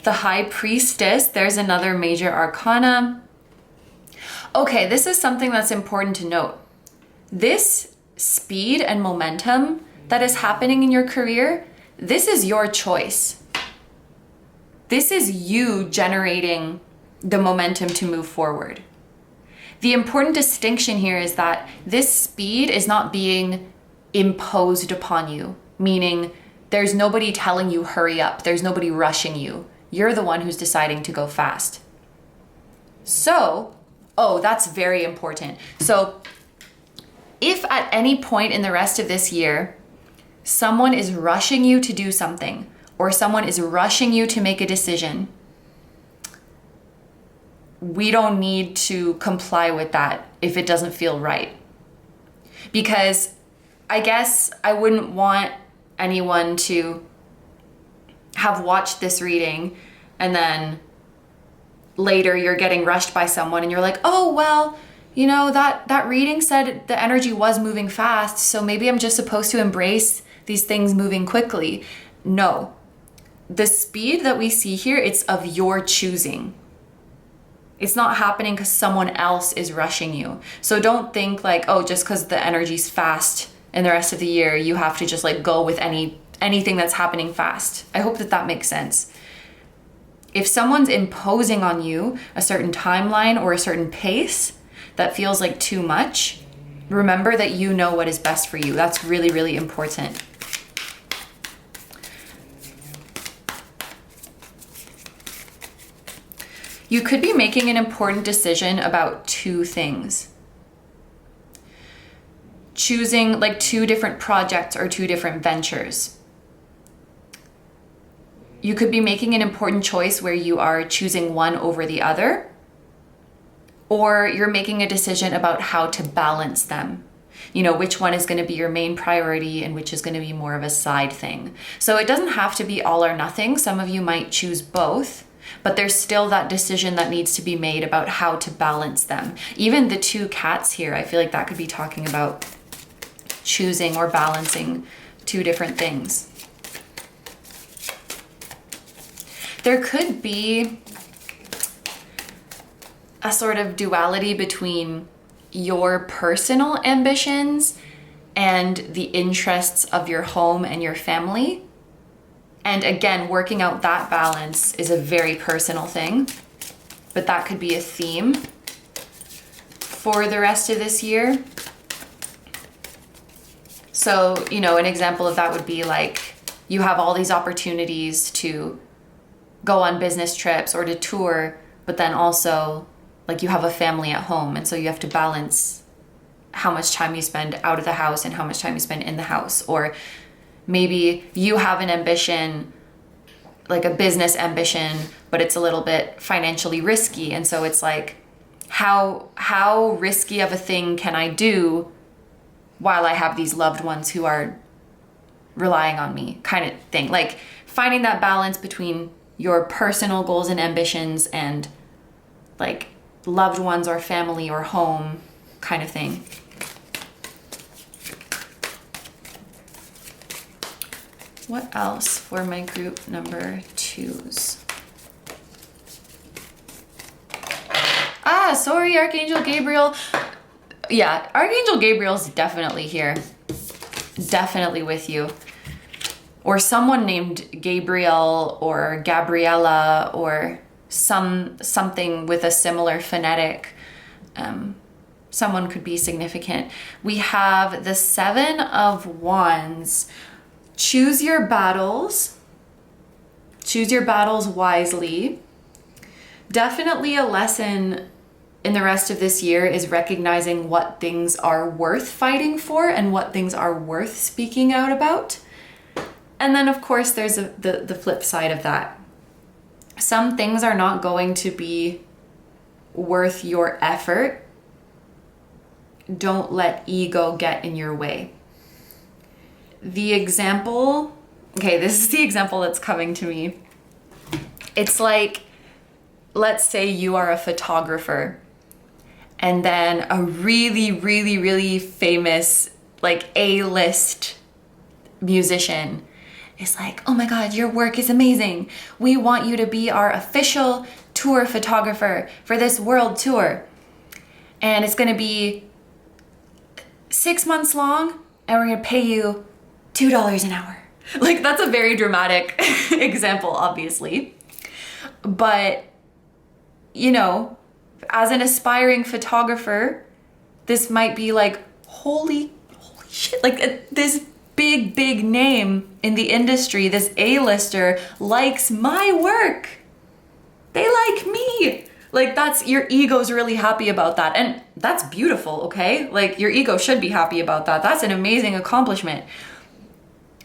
the High Priestess. There's another major arcana. Okay, this is something that's important to note. This speed and momentum that is happening in your career, this is your choice. This is you generating the momentum to move forward. The important distinction here is that this speed is not being imposed upon you, meaning there's nobody telling you hurry up, there's nobody rushing you. You're the one who's deciding to go fast. So, that's very important. So, if at any point in the rest of this year, someone is rushing you to do something, or someone is rushing you to make a decision, we don't need to comply with that if it doesn't feel right. Because I guess I wouldn't want anyone to have watched this reading and then later you're getting rushed by someone and you're like, oh, well, you know, that reading said the energy was moving fast, so maybe I'm just supposed to embrace these things moving quickly. No. The speed that we see here, it's of your choosing. It's not happening because someone else is rushing you. So don't think like, oh, just because the energy's fast in the rest of the year, you have to just like go with anything that's happening fast. I hope that makes sense. If someone's imposing on you a certain timeline or a certain pace that feels like too much, remember that you know what is best for you. That's really, really important. You could be making an important decision about two things. Choosing like two different projects or two different ventures. You could be making an important choice where you are choosing one over the other, or you're making a decision about how to balance them. You know, which one is going to be your main priority and which is going to be more of a side thing. So it doesn't have to be all or nothing. Some of you might choose both, but there's still that decision that needs to be made about how to balance them. Even the two cats here, I feel like that could be talking about choosing or balancing two different things. There could be a sort of duality between your personal ambitions and the interests of your home and your family. And again, working out that balance is a very personal thing, but that could be a theme for the rest of this year. So, you know, an example of that would be like you have all these opportunities to go on business trips or to tour, but then also like you have a family at home, and so you have to balance how much time you spend out of the house and how much time you spend in the house. Or maybe you have an ambition, like a business ambition, but it's a little bit financially risky, and so it's like how risky of a thing can I do while I have these loved ones who are relying on me, kind of thing. Like finding that balance between your personal goals and ambitions and like loved ones or family or home kind of thing. What else for my group number 2s? Sorry, Archangel Gabriel. Yeah, Archangel Gabriel's definitely here. Definitely with you. Or someone named Gabriel or Gabriella or something with a similar phonetic. Someone could be significant. We have the 7 of Wands. Choose your battles. Choose your battles wisely. Definitely a lesson in the rest of this year is recognizing what things are worth fighting for and what things are worth speaking out about. And then of course there's the flip side of that. Some things are not going to be worth your effort. Don't let ego get in your way. The example, okay, this is the example that's coming to me. It's like, let's say you are a photographer and then a really, really, really famous, like A-list musician is like, oh my God, your work is amazing. We want you to be our official tour photographer for this world tour. And it's gonna be 6 months long and we're gonna pay you $2 an hour. Like that's a very dramatic example, obviously. But, you know, as an aspiring photographer, this might be like, holy shit, like this big name in the industry, this A-lister likes my work. They like me. Like that's, your ego's really happy about that. And that's beautiful, okay? Like your ego should be happy about that. That's an amazing accomplishment.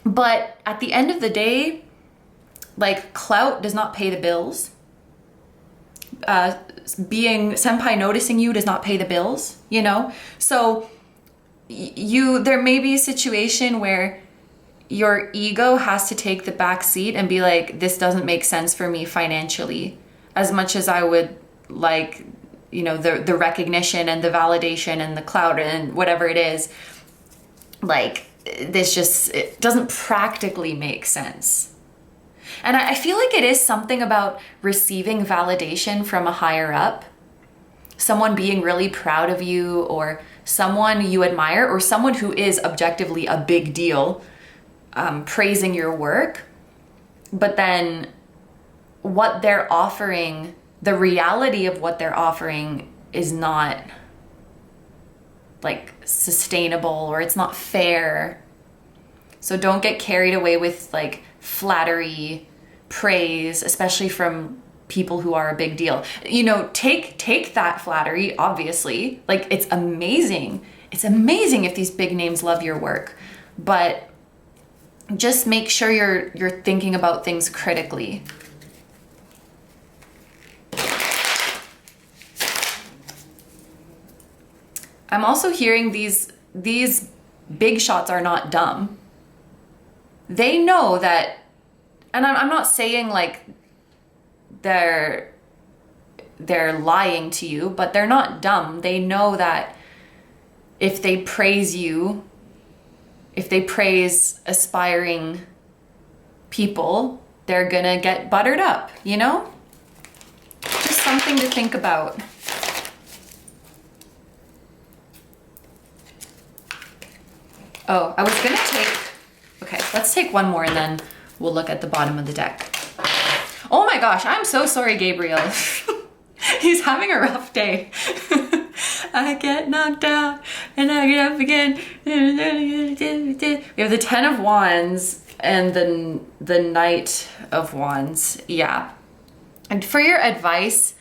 But at the end of the day, like clout does not pay the bills. Being senpai noticing you does not pay the bills, you know? So there may be a situation where your ego has to take the back seat and be like, this doesn't make sense for me financially, as much as I would like, you know, the recognition and the validation and the clout and whatever it is. Like this just, it doesn't practically make sense. And I feel like it is something about receiving validation from a higher up, someone being really proud of you, or someone you admire, or someone who is objectively a big deal, praising your work. But then what they're offering, the reality of what they're offering is not like sustainable, or it's not fair. So don't get carried away with like flattery, praise, especially from people who are a big deal. You know, take that flattery, obviously. Like it's amazing. It's amazing if these big names love your work. But just make sure you're thinking about things critically. I'm also hearing these big shots are not dumb. They know that, and I'm not saying like they're lying to you, but they're not dumb. They know that if they praise you, if they praise aspiring people, they're gonna get buttered up, you know? Just something to think about. Oh, I was gonna okay, let's take one more and then we'll look at the bottom of the deck. Oh my gosh, I'm so sorry, Gabriel. He's having a rough day. I get knocked down and I get up again. We have the 10 of Wands and the Knight of Wands. Yeah. And for your advice,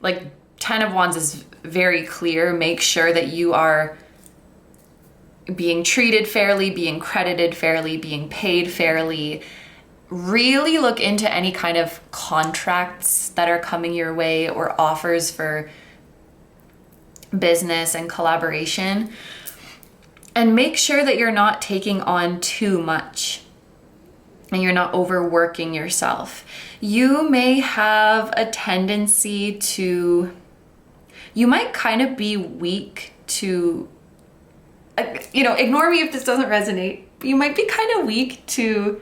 like 10 of Wands is very clear. Make sure that you are being treated fairly, being credited fairly, being paid fairly. Really look into any kind of contracts that are coming your way or offers for business and collaboration. And make sure that you're not taking on too much and you're not overworking yourself. You may have a tendency to, you might kind of be weak to, ignore me if this doesn't resonate. You might be kind of weak to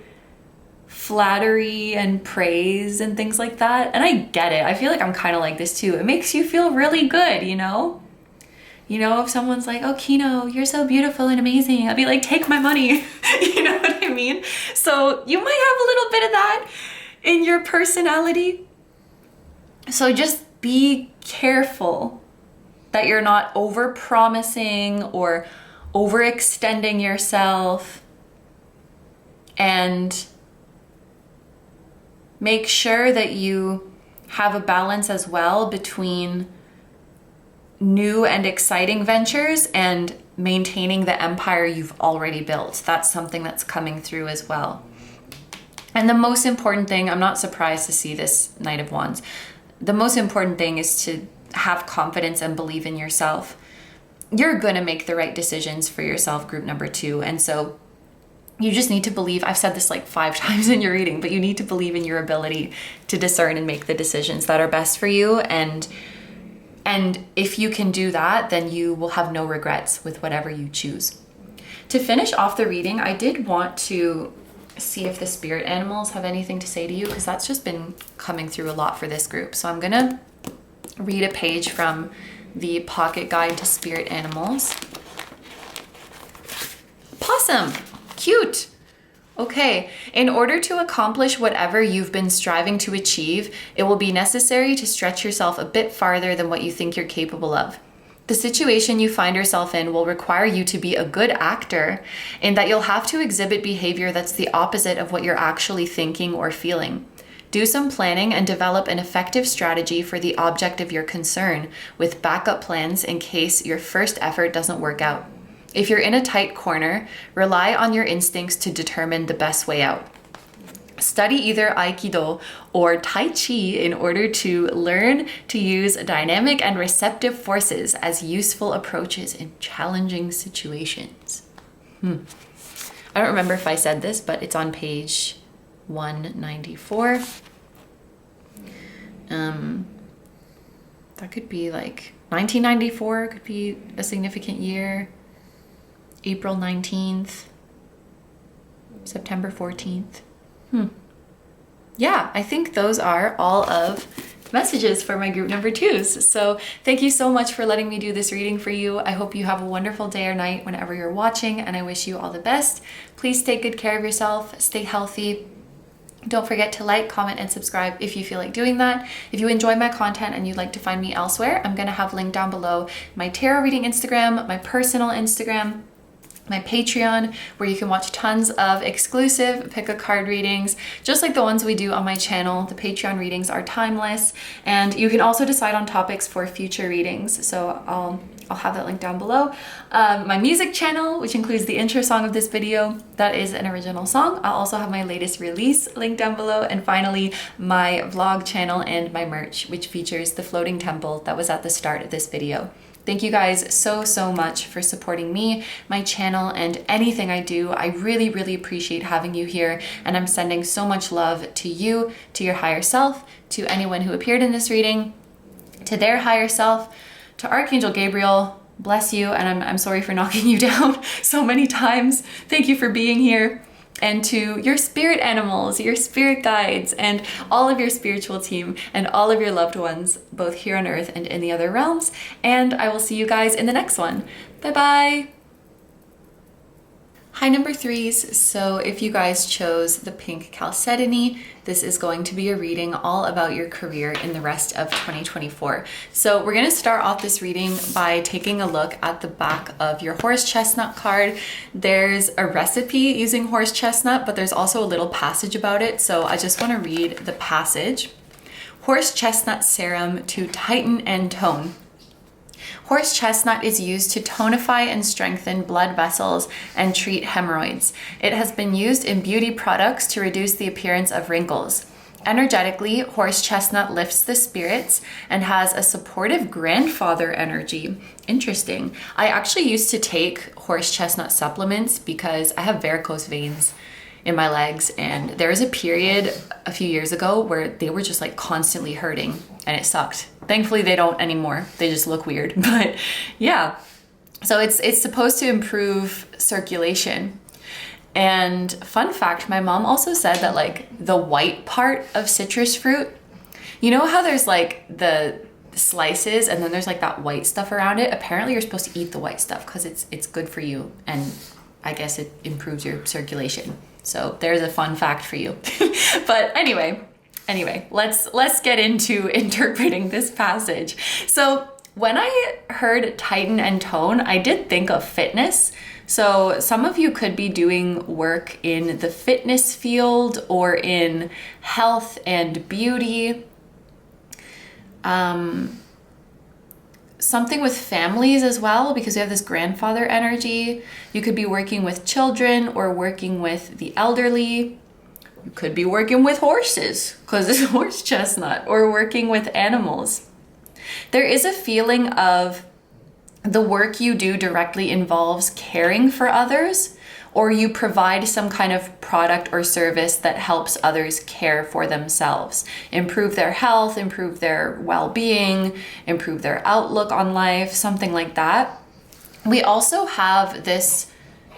flattery and praise and things like that. And I get it. I feel like I'm kind of like this too. It makes you feel really good, if someone's like, oh, Kino, you're so beautiful and amazing, I'll be like, take my money. You know what I mean? So you might have a little bit of that in your personality. So just be careful that you're not over promising or overextending yourself, and make sure that you have a balance as well between new and exciting ventures and maintaining the empire you've already built. That's something that's coming through as well. And the most important thing, I'm not surprised to see this Knight of Wands. The most important thing is to have confidence and believe in yourself. You're going to make the right decisions for yourself, group number 2. And so you just need to believe, I've said this like 5 times in your reading, but you need to believe in your ability to discern and make the decisions that are best for you. And if you can do that, then you will have no regrets with whatever you choose. To finish off the reading, I did want to see if the spirit animals have anything to say to you, because that's just been coming through a lot for this group. So I'm going to read a page from the Pocket Guide to Spirit Animals. Possum! Cute! Okay, in order to accomplish whatever you've been striving to achieve, it will be necessary to stretch yourself a bit farther than what you think you're capable of. The situation you find yourself in will require you to be a good actor, in that you'll have to exhibit behavior that's the opposite of what you're actually thinking or feeling. Do some planning and develop an effective strategy for the object of your concern, with backup plans in case your first effort doesn't work out. If you're in a tight corner, rely on your instincts to determine the best way out. Study either Aikido or Tai Chi in order to learn to use dynamic and receptive forces as useful approaches in challenging situations. I don't remember if I said this, but it's on page 194. That could be like 1994, could be a significant year. April 19th, September 14th. Yeah, I think those are all of messages for my group number 2s. So thank you so much for letting me do this reading for you. I hope you have a wonderful day or night whenever you're watching, and I wish you all the best. Please take good care of yourself, stay healthy. Don't forget to like, comment, and subscribe if you feel like doing that. If you enjoy my content and you'd like to find me elsewhere, I'm going to have linked down below my tarot reading Instagram, my personal Instagram, my Patreon, where you can watch tons of exclusive pick a card readings, just like the ones we do on my channel. The Patreon readings are timeless, and you can also decide on topics for future readings. So I'll have that link down below. My music channel, which includes the intro song of this video, that is an original song. I'll also have my latest release linked down below. And finally, my vlog channel and my merch, which features the floating temple that was at the start of this video. Thank you guys so much for supporting me, my channel, and anything I do. I really appreciate having you here, and I'm sending so much love to you, to your higher self, to anyone who appeared in this reading, to their higher self, to Archangel Gabriel. Bless you, and I'm sorry for knocking you down so many times. Thank you for being here. And to your spirit animals, your spirit guides, and all of your spiritual team, and all of your loved ones, both here on Earth and in the other realms. And I will see you guys in the next one. Bye-bye. Hi number threes. So if you guys chose the pink Chalcedony, this is going to be a reading all about your career in the rest of 2024. So we're going to start off this reading by taking a look at the back of your horse chestnut card. There's a recipe using horse chestnut, but there's also a little passage about it. So I just want to read the passage. Horse chestnut serum to tighten and tone. Horse chestnut is used to tonify and strengthen blood vessels and treat hemorrhoids. It has been used in beauty products to reduce the appearance of wrinkles. Energetically, horse chestnut lifts the spirits and has a supportive grandfather energy. Interesting. I actually used to take horse chestnut supplements because I have varicose veins in my legs, and there was a period a few years ago where they were just like constantly hurting and it sucked. Thankfully they don't anymore. They just look weird, but yeah. So it's supposed to improve circulation. And fun fact, my mom also said that like the white part of citrus fruit, you know how there's like the slices and then there's like that white stuff around it? Apparently you're supposed to eat the white stuff because it's good for you, and I guess it improves your circulation. So there's a fun fact for you. But anyway, let's get into interpreting this passage. So when I heard tighten and tone, I did think of fitness. So some of you could be doing work in the fitness field or in health and beauty. Something with families as well, because we have this grandfather energy. You could be working with children or working with the elderly. You could be working with horses because it's horse chestnut, or working with animals. There is a feeling of the work you do directly involves caring for others, or you provide some kind of product or service that helps others care for themselves, improve their health, improve their well-being, improve their outlook on life, something like that. We also have this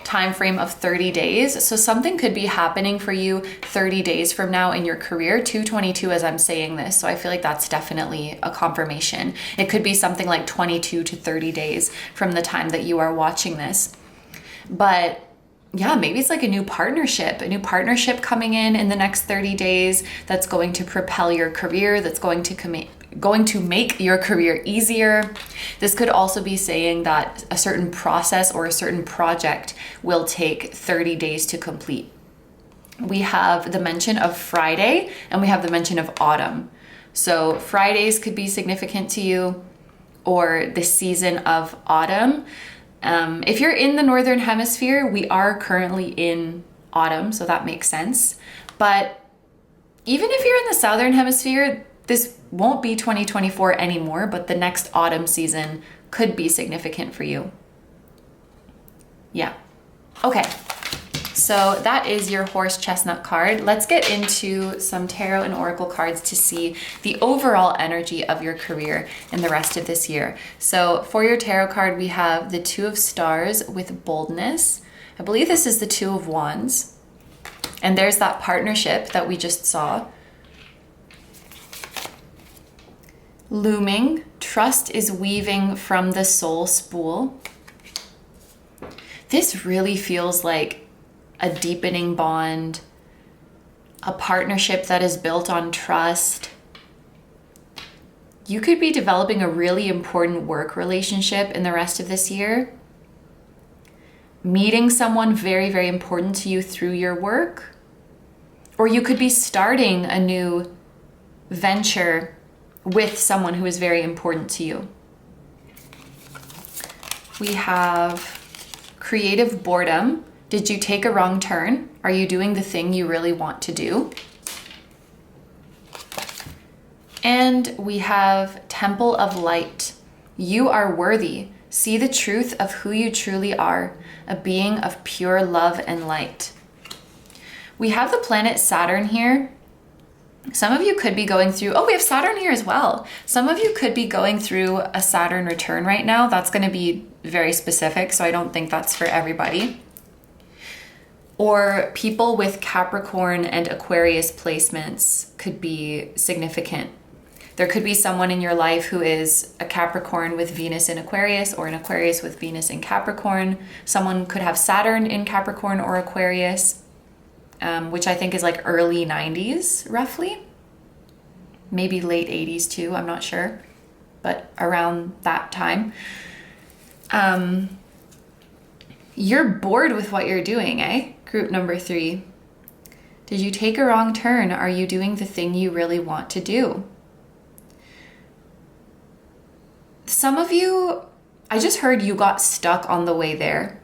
time frame of 30 days. So something could be happening for you 30 days from now in your career, 222 as I'm saying this. So I feel like that's definitely a confirmation. It could be something like 22 to 30 days from the time that you are watching this. But yeah, maybe it's like a new partnership coming in the next 30 days that's going to propel your career, that's going to make your career easier. This could also be saying that a certain process or a certain project will take 30 days to complete. We have the mention of Friday and we have the mention of autumn. So Fridays could be significant to you, or the season of autumn. If you're in the Northern Hemisphere, we are currently in autumn, so that makes sense. But even if you're in the Southern Hemisphere, this won't be 2024 anymore, but the next autumn season could be significant for you. Yeah. Okay. So that is your horse chestnut card. Let's get into some tarot and oracle cards to see the overall energy of your career in the rest of this year. So for your tarot card, we have the Two of Stars with boldness. I believe this is the Two of Wands. And there's that partnership that we just saw. Looming, trust is weaving from the soul spool. This really feels like a deepening bond, a partnership that is built on trust. You could be developing a really important work relationship in the rest of this year, meeting someone very, very important to you through your work, or you could be starting a new venture with someone who is very important to you. We have creative boredom. Did you take a wrong turn? Are you doing the thing you really want to do? And we have Temple of Light. You are worthy. See the truth of who you truly are, a being of pure love and light. We have the planet Saturn here. Some of you could be going through, we have Saturn here as well. Some of you could be going through a Saturn return right now. That's going to be very specific, so I don't think that's for everybody. Or people with Capricorn and Aquarius placements could be significant. There could be someone in your life who is a Capricorn with Venus in Aquarius, or an Aquarius with Venus in Capricorn. Someone could have Saturn in Capricorn or Aquarius, which I think is like early 90s, roughly. Maybe late 80s too, I'm not sure, but around that time. You're bored with what you're doing, eh? Group number 3. Did you take a wrong turn? Are you doing the thing you really want to do? Some of you, I just heard you got stuck on the way there.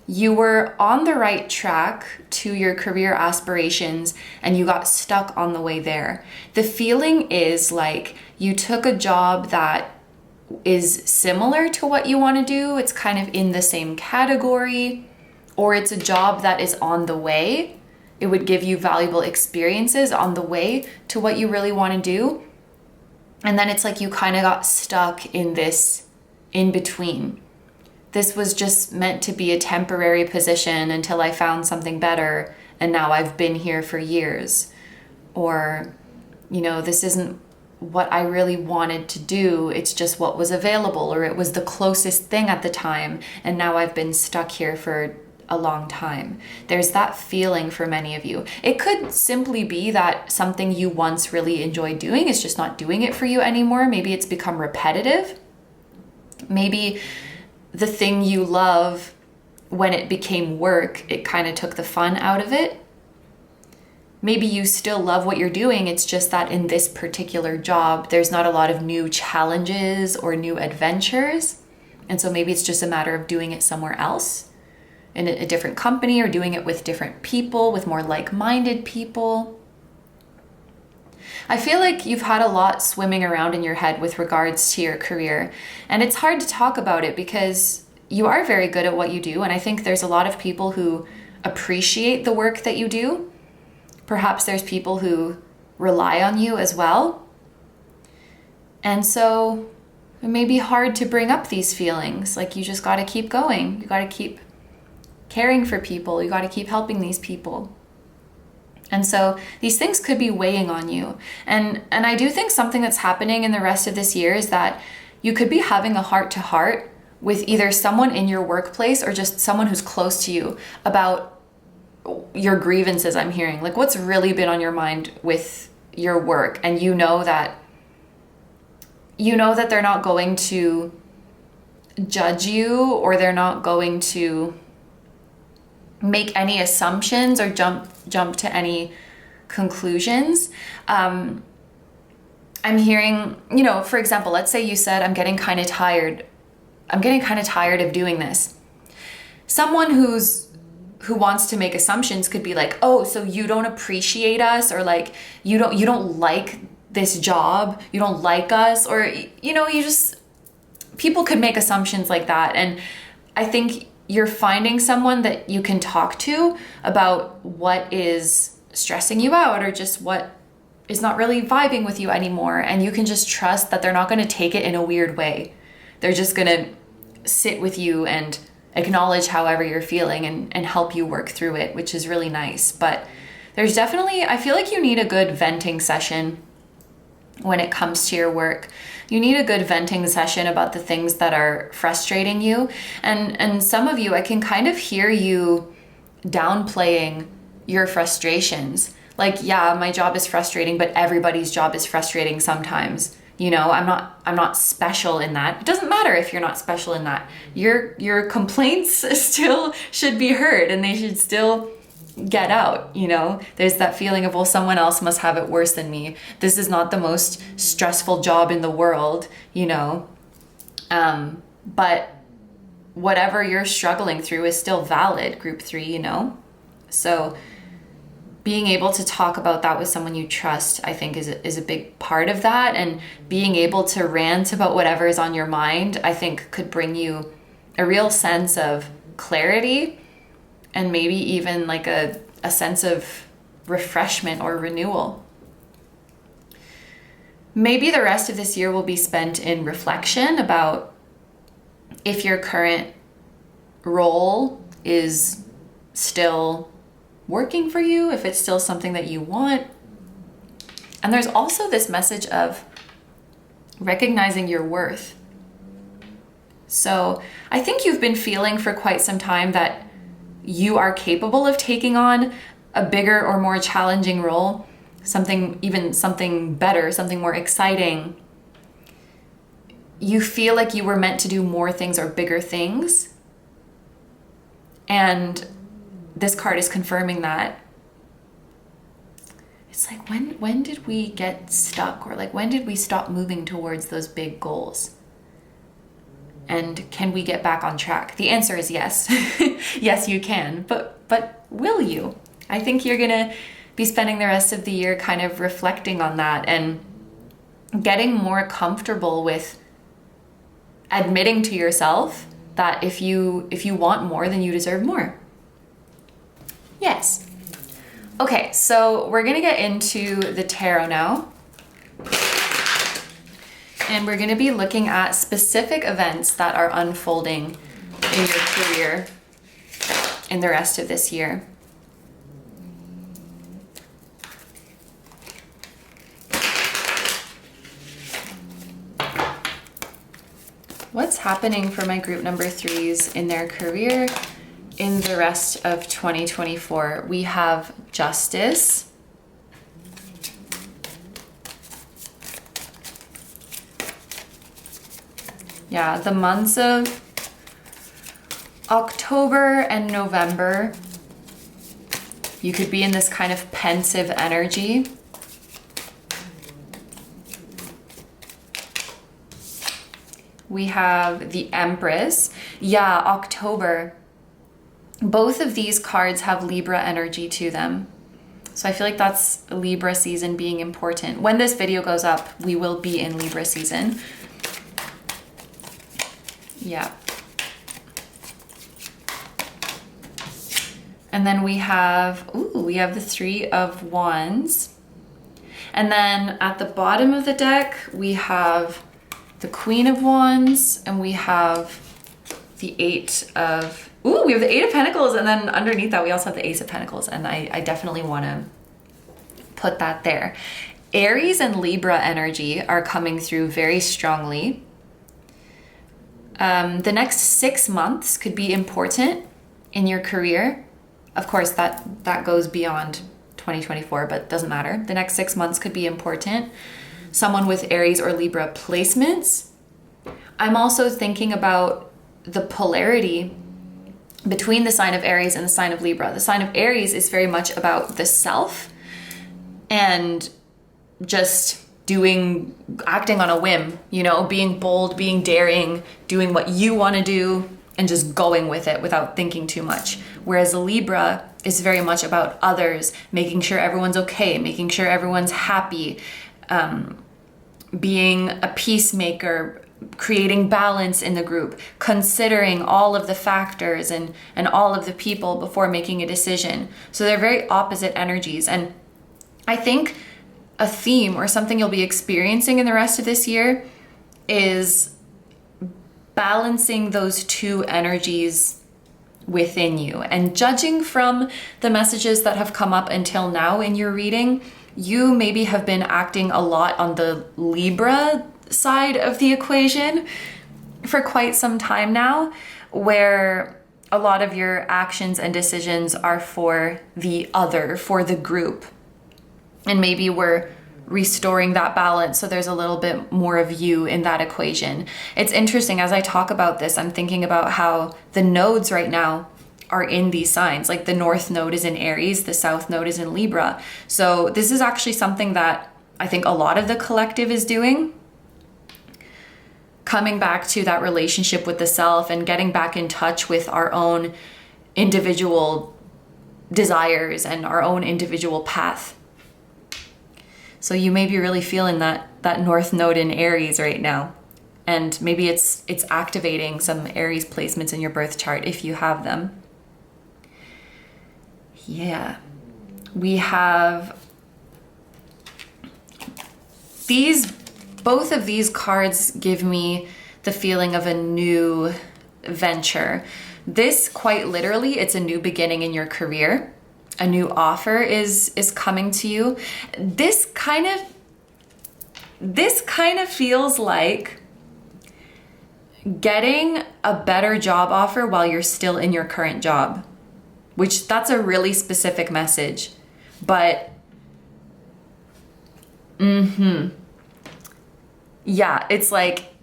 You were on the right track to your career aspirations and you got stuck on the way there. The feeling is like you took a job that is similar to what you want to do. It's kind of in the same category, or it's a job that is on the way. It would give you valuable experiences on the way to what you really want to do. And then it's like you kind of got stuck in this in between. This was just meant to be a temporary position until I found something better, and now I've been here for years. Or, you know, this isn't what I really wanted to do, it's just what was available, or it was the closest thing at the time, and now I've been stuck here for a long time. There's that feeling for many of you. It could simply be that something you once really enjoyed doing is just not doing it for you anymore. Maybe it's become repetitive. Maybe the thing you love, when it became work, it kind of took the fun out of it. Maybe you still love what you're doing, it's just that in this particular job, there's not a lot of new challenges or new adventures. And so maybe it's just a matter of doing it somewhere else, in a different company, or doing it with different people, with more like-minded people. I feel like you've had a lot swimming around in your head with regards to your career, and it's hard to talk about it because you are very good at what you do, and I think there's a lot of people who appreciate the work that you do. Perhaps there's people who rely on you as well. And so it may be hard to bring up these feelings. Like, you just got to keep going. You got to keep caring for people. You got to keep helping these people. And so these things could be weighing on you. And I do think something that's happening in the rest of this year is that you could be having a heart-to-heart with either someone in your workplace or just someone who's close to you about your grievances. I'm hearing like what's really been on your mind with your work, and you know that they're not going to judge you, or they're not going to make any assumptions or jump to any conclusions. I'm hearing, you know, for example, let's say you said, I'm getting kind of tired of doing this. Someone who wants to make assumptions could be like, oh, so you don't appreciate us, or like you don't like this job, you don't like us, or, you know, people could make assumptions like that. And I think you're finding someone that you can talk to about what is stressing you out, or just what is not really vibing with you anymore. And you can just trust that they're not going to take it in a weird way. They're just going to sit with you and acknowledge however you're feeling and help you work through it, which is really nice. But there's definitely, I feel like you need a good venting session when it comes to your work. You need a good venting session about the things that are frustrating you. And some of you, I can kind of hear you downplaying your frustrations. Like, yeah, my job is frustrating, but everybody's job is frustrating sometimes. You know, I'm not special in that. It doesn't matter if you're not special in that. Your complaints still should be heard, and they should still get out. You know, there's that feeling of, well, someone else must have it worse than me. This is not the most stressful job in the world, you know. But whatever you're struggling through is still valid, group 3, you know. So being able to talk about that with someone you trust, I think is a big part of that. And being able to rant about whatever is on your mind, I think could bring you a real sense of clarity, and maybe even like a sense of refreshment or renewal. Maybe the rest of this year will be spent in reflection about if your current role is still working for you, if it's still something that you want. And there's also this message of recognizing your worth. So I think you've been feeling for quite some time that you are capable of taking on a bigger or more challenging role, something better, something more exciting. You feel like you were meant to do more things or bigger things. And this card is confirming that. It's like, when did we get stuck? Or like, when did we stop moving towards those big goals? And can we get back on track? The answer is yes. Yes, you can. But will you? I think you're gonna be spending the rest of the year kind of reflecting on that and getting more comfortable with admitting to yourself that if you want more, then you deserve more. Yes. Okay, so we're gonna get into the tarot now. And we're gonna be looking at specific events that are unfolding in your career in the rest of this year. What's happening for my group number 3s in their career in the rest of 2024? We have Justice. Yeah, the months of October and November, you could be in this kind of pensive energy. We have the Empress. Yeah, October. Both of these cards have Libra energy to them. So I feel like that's Libra season being important. When this video goes up, we will be in Libra season. Yeah. And then we have the 3 of Wands. And then at the bottom of the deck, we have the Queen of Wands, and we have the 8 of... we have the 8 of Pentacles, and then underneath that we also have the Ace of Pentacles, and I definitely want to put that there. Aries and Libra energy are coming through very strongly. The next 6 months could be important in your career. Of course, that goes beyond 2024, but doesn't matter. The next 6 months could be important. Someone with Aries or Libra placements. I'm also thinking about the polarity between the sign of Aries and the sign of Libra. The sign of Aries is very much about the self and just acting on a whim, being bold, being daring, doing what you want to do and just going with it without thinking too much. Whereas Libra is very much about others, making sure everyone's okay, making sure everyone's happy, being a peacemaker, creating balance in the group, considering all of the factors and all of the people before making a decision. So they're very opposite energies. And I think a theme or something you'll be experiencing in the rest of this year is balancing those two energies within you. And judging from the messages that have come up until now in your reading, you maybe have been acting a lot on the Libra side of the equation for quite some time now, where a lot of your actions and decisions are for the other, for the group. And maybe we're restoring that balance so there's a little bit more of you in that equation. It's interesting, as I talk about this, I'm thinking about how the nodes right now are in these signs. Like the North node is in Aries, the South node is in Libra. So this is actually something that I think a lot of the collective is doing. Coming back to that relationship with the self and getting back in touch with our own individual desires and our own individual path. So you may be really feeling that North node in Aries right now. And maybe it's activating some Aries placements in your birth chart if you have them. Yeah. We have both of these cards give me the feeling of a new venture. This, quite literally, it's a new beginning in your career. A new offer is coming to you. This kind of this kind of feels like getting a better job offer while you're still in your current job, which that's a really specific message. But yeah, it's like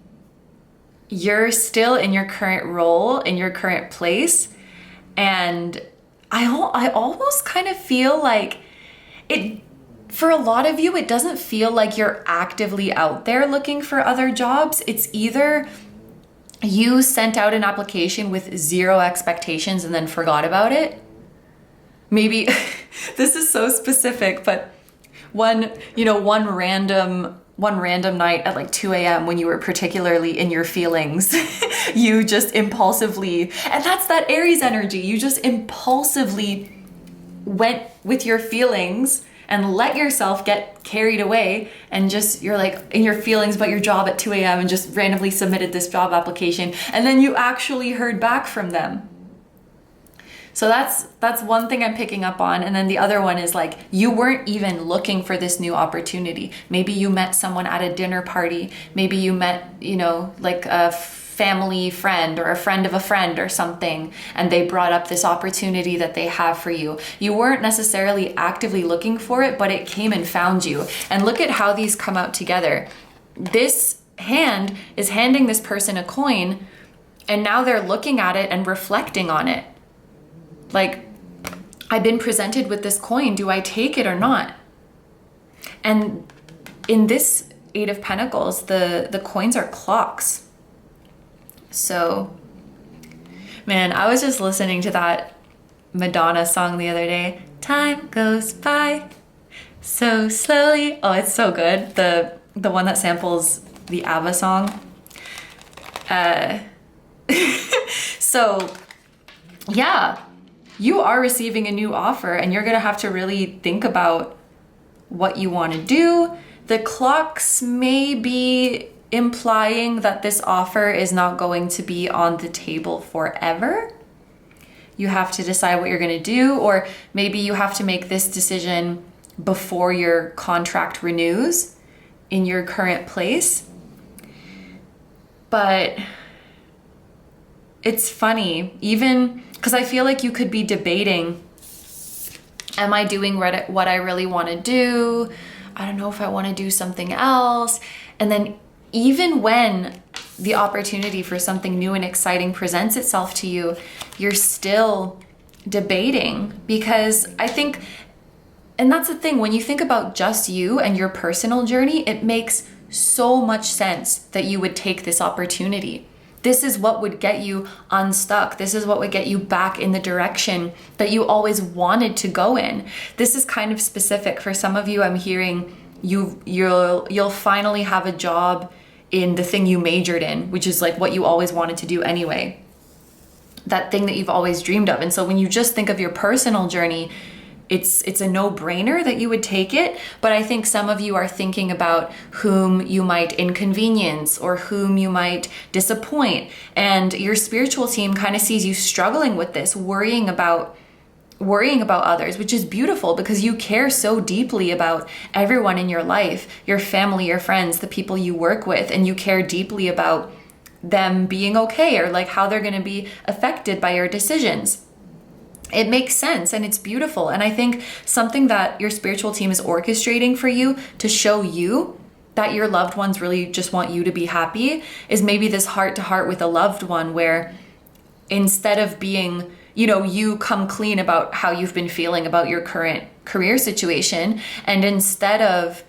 you're still in your current role, in your current place. And I almost kind of feel like it, for a lot of you, it doesn't feel like you're actively out there looking for other jobs. It's either you sent out an application with zero expectations and then forgot about it. Maybe this is so specific, but one random night at like 2 a.m. when you were particularly in your feelings, you just impulsively, and that's that Aries energy, you just impulsively went with your feelings and let yourself get carried away, and just, you're like in your feelings about your job at 2 a.m. and just randomly submitted this job application, and then you actually heard back from them. So that's one thing I'm picking up on. And then the other one is like, you weren't even looking for this new opportunity. Maybe you met someone at a dinner party. Maybe you met, like a family friend or a friend of a friend or something, and they brought up this opportunity that they have for you. You weren't necessarily actively looking for it, but it came and found you. And look at how these come out together. This hand is handing this person a coin, and now they're looking at it and reflecting on it. Like, I've been presented with this coin. Do I take it or not? And in this Eight of Pentacles, the coins are clocks. So, man, I was just listening to that Madonna song the other day. Time goes by so slowly. Oh, it's so good. The one that samples the ABBA song. So, yeah. You are receiving a new offer, and you're going to have to really think about what you want to do. The clocks may be implying that this offer is not going to be on the table forever. You have to decide what you're going to do, or maybe you have to make this decision before your contract renews in your current place. But it's funny, even because I feel like you could be debating, am I doing what I really want to do? I don't know if I want to do something else. And then even when the opportunity for something new and exciting presents itself to you, you're still debating, because I think, and that's the thing, when you think about just you and your personal journey, it makes so much sense that you would take this opportunity. This is what would get you unstuck. This is what would get you back in the direction that you always wanted to go in. This is kind of specific. For some of you, I'm hearing you'll finally have a job in the thing you majored in, which is like what you always wanted to do anyway. That thing that you've always dreamed of. And so when you just think of your personal journey, it's a no-brainer that you would take it. But I think some of you are thinking about whom you might inconvenience or whom you might disappoint. And your spiritual team kind of sees you struggling with this, worrying about others, which is beautiful because you care so deeply about everyone in your life, your family, your friends, the people you work with, and you care deeply about them being okay, or like how they're going to be affected by your decisions. It makes sense and it's beautiful. And I think something that your spiritual team is orchestrating for you to show you that your loved ones really just want you to be happy is maybe this heart to heart with a loved one, where instead of being, you come clean about how you've been feeling about your current career situation, and instead of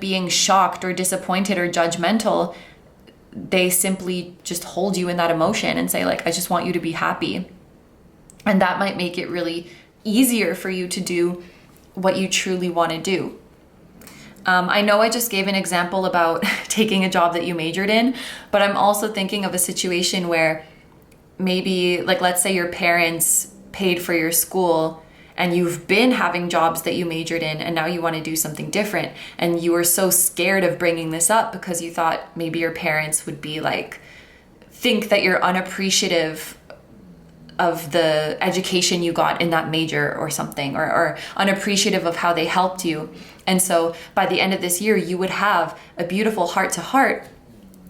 being shocked or disappointed or judgmental, they simply just hold you in that emotion and say, like, I just want you to be happy. And that might make it really easier for you to do what you truly want to do. I know I just gave an example about taking a job that you majored in, but I'm also thinking of a situation where maybe, like, let's say your parents paid for your school and you've been having jobs that you majored in, and now you want to do something different. And you were so scared of bringing this up because you thought maybe your parents would be like, think that you're unappreciative of the education you got in that major or something, or unappreciative of how they helped you. And so by the end of this year, you would have a beautiful heart-to-heart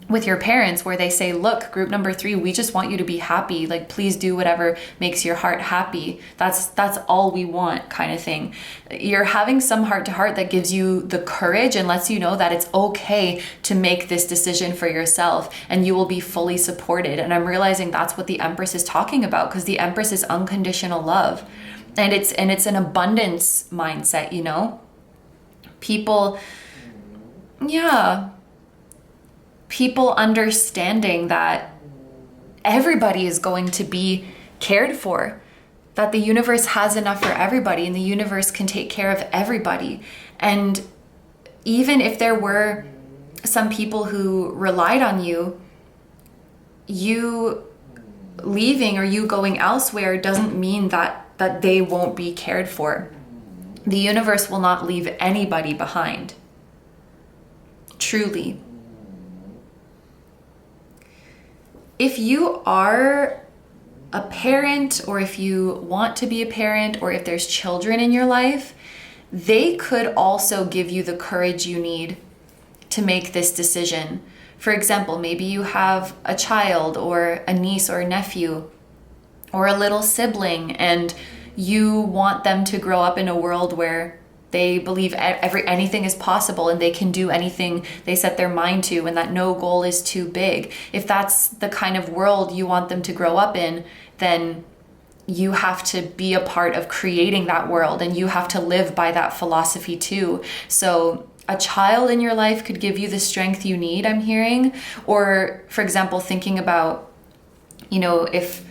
with your parents where they say, look, group number 3, we just want you to be happy. Like, please do whatever makes your heart happy. That's all we want, kind of thing. You're having some heart-to-heart that gives you the courage and lets you know that it's okay to make this decision for yourself, and you will be fully supported. And I'm realizing that's what the Empress is talking about, because the Empress is unconditional love. And it's an abundance mindset, you know? People understanding that everybody is going to be cared for, that the universe has enough for everybody, and the universe can take care of everybody. And even if there were some people who relied on you, you leaving or you going elsewhere doesn't mean that they won't be cared for. The universe will not leave anybody behind. Truly. If you are a parent, or if you want to be a parent, or if there's children in your life, they could also give you the courage you need to make this decision. For example, maybe you have a child or a niece or a nephew or a little sibling, and you want them to grow up in a world where they believe anything is possible and they can do anything they set their mind to, and that no goal is too big. If that's the kind of world you want them to grow up in, then you have to be a part of creating that world, and you have to live by that philosophy too. So a child in your life could give you the strength you need, I'm hearing. Or, for example, thinking about, you know, if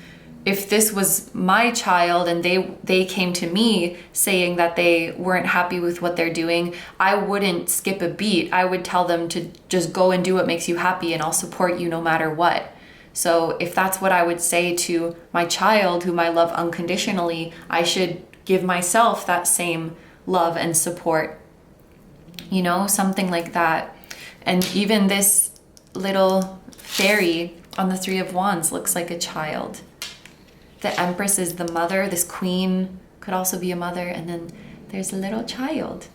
this was my child and they came to me saying that they weren't happy with what they're doing, I wouldn't skip a beat. I would tell them to just go and do what makes you happy, and I'll support you no matter what. So if that's what I would say to my child, whom I love unconditionally, I should give myself that same love and support. You know, something like that. And even this little fairy on the 3 of Wands looks like a child. The Empress is the mother. This queen could also be a mother. And then there's a little child.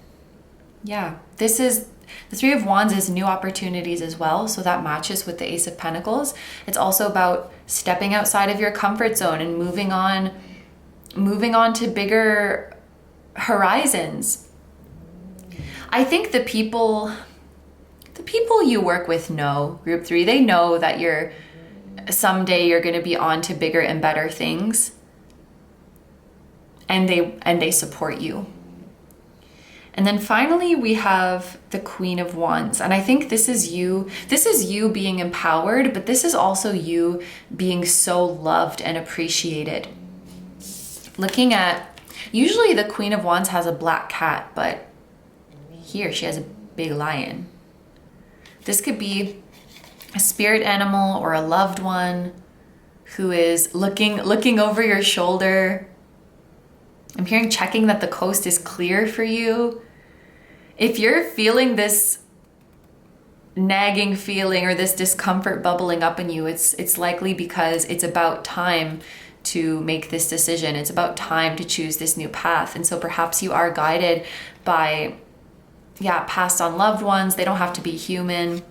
Yeah, this is, the 3 of Wands is new opportunities as well. So that matches with the Ace of Pentacles. It's also about stepping outside of your comfort zone and moving on to bigger horizons. I think the people you work with know, group 3, they know that someday you're going to be on to bigger and better things, and they support you. And then finally we have the Queen of Wands, and I think this is you being empowered, but this is also you being so loved and appreciated. Looking at, usually the Queen of Wands has a black cat, but here she has a big lion. This could be a spirit animal or a loved one who is looking over your shoulder. I'm hearing checking that the coast is clear for you. If you're feeling this nagging feeling or this discomfort bubbling up in you, it's likely because it's about time to make this decision. It's about time to choose this new path. And so perhaps you are guided by passed on loved ones. They don't have to be human.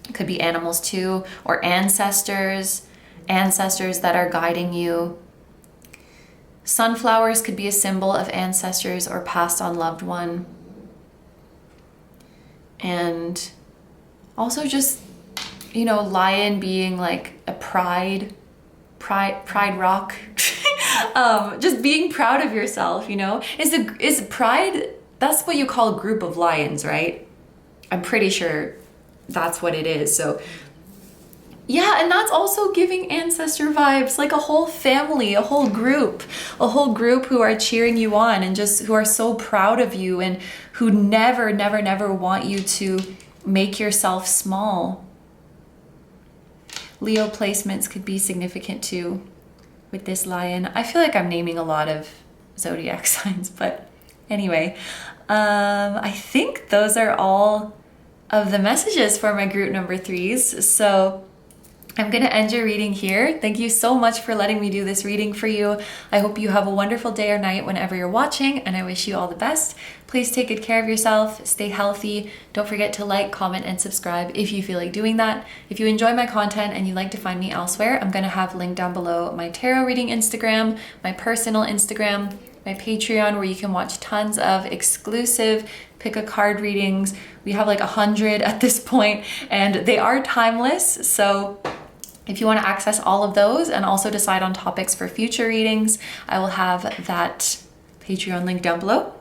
It could be animals too, or ancestors that are guiding you. Sunflowers could be a symbol of ancestors or passed on loved one. And also just, you know, lion being like a pride rock. Just being proud of yourself, you know. Is pride, that's what you call a group of lions, right? I'm pretty sure that's what it is. So yeah, and that's also giving ancestor vibes, like a whole family, a whole group who are cheering you on and just who are so proud of you and who never want you to make yourself small. Leo placements could be significant too with this lion. I feel like I'm naming a lot of zodiac signs, but anyway, I think those are all of the messages for my group number 3s. So I'm going to end your reading here. Thank you so much for letting me do this reading for you. I hope you have a wonderful day or night whenever you're watching, and I wish you all the best. Please take good care of yourself, stay healthy. Don't forget to like, comment, and subscribe if you feel like doing that. If you enjoy my content and you'd like to find me elsewhere, I'm going to have linked down below my tarot reading Instagram, my personal Instagram, my Patreon, where you can watch tons of exclusive pick a card readings. We have like 100 at this point, and they are timeless. So if you want to access all of those and also decide on topics for future readings, I will have that Patreon link down below.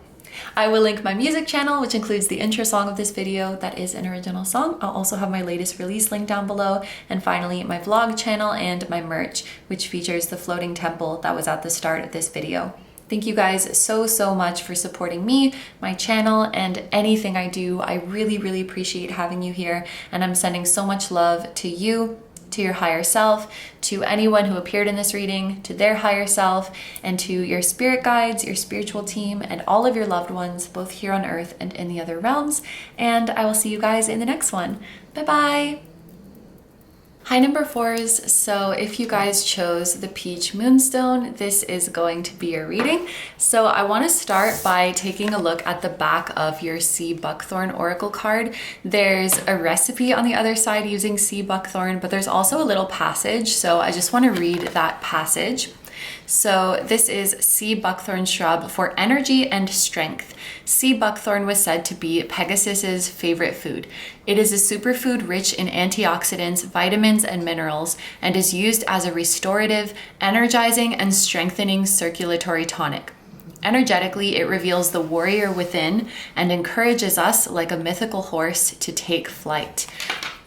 I will link my music channel, which includes the intro song of this video. That is an original song. I'll also have my latest release link down below. And finally, my vlog channel and my merch, which features the floating temple that was at the start of this video. Thank you guys so much for supporting me, my channel, and anything I do. I really appreciate having you here, and I'm sending so much love to you, to your higher self, to anyone who appeared in this reading, to their higher self, and to your spirit guides, your spiritual team, and all of your loved ones, both here on earth and in the other realms. And I will see you guys in the next one. Bye-bye. Hi number 4s, so if you guys chose the Peach Moonstone, this is going to be your reading. So I want to start by taking a look at the back of your Sea Buckthorn Oracle card. There's a recipe on the other side using Sea Buckthorn, but there's also a little passage, so I just want to read that passage. So this is Sea Buckthorn shrub for energy and strength. Sea buckthorn was said to be Pegasus's favorite food. It is a superfood rich in antioxidants, vitamins, and minerals, and is used as a restorative, energizing, and strengthening circulatory tonic. Energetically, it reveals the warrior within and encourages us, like a mythical horse, to take flight.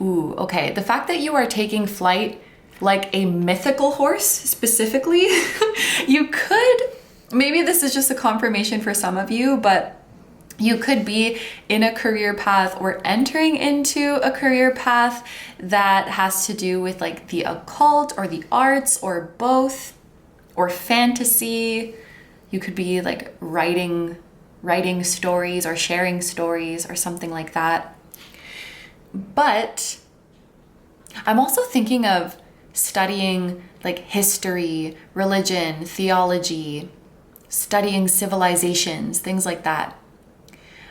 Ooh, okay. The fact that you are taking flight like a mythical horse specifically, you could, maybe this is just a confirmation for some of you, but you could be in a career path or entering into a career path that has to do with like the occult or the arts or both, or fantasy. You could be like writing stories or sharing stories or something like that. But I'm also thinking of studying like history, religion, theology, studying civilizations, things like that.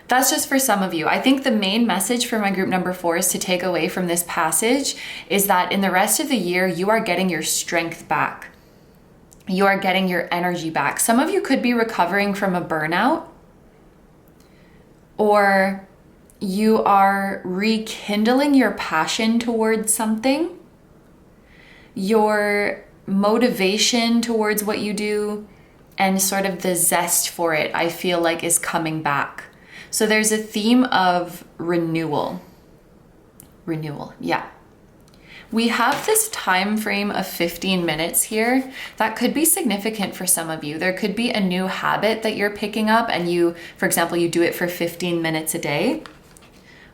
That's just for some of you. I think the main message for my group number 4s to take away from this passage is that in the rest of the year, you are getting your strength back. You are getting your energy back. Some of you could be recovering from a burnout, or you are rekindling your passion towards something. Your motivation towards what you do and sort of the zest for it, I feel like, is coming back. So there's a theme of renewal. Yeah. We have this time frame of 15 minutes here. That could be significant for some of you. There could be a new habit that you're picking up, and you, for example, you do it for 15 minutes a day.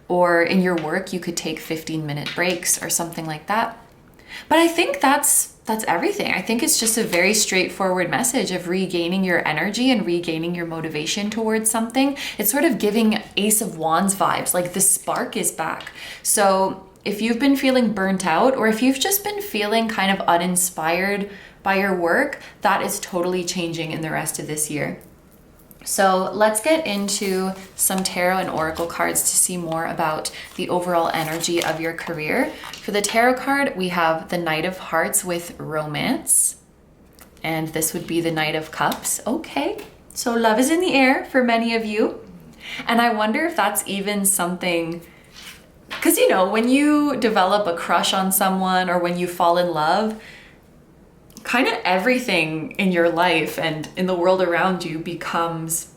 Or in your work, you could take 15-minute breaks or something like that. But I think that's everything. I think it's just a very straightforward message of regaining your energy and regaining your motivation towards something. It's sort of giving Ace of Wands vibes, like the spark is back. So if you've been feeling burnt out, or if you've just been feeling kind of uninspired by your work, that is totally changing in the rest of this year. So let's get into some tarot and oracle cards to see more about the overall energy of your career. For the tarot card, we have the Knight of Hearts with romance, and this would be the Knight of Cups. Okay, so love is in the air for many of you. And I wonder if that's even something, because you know, when you develop a crush on someone or when you fall in love, kind of everything in your life and in the world around you becomes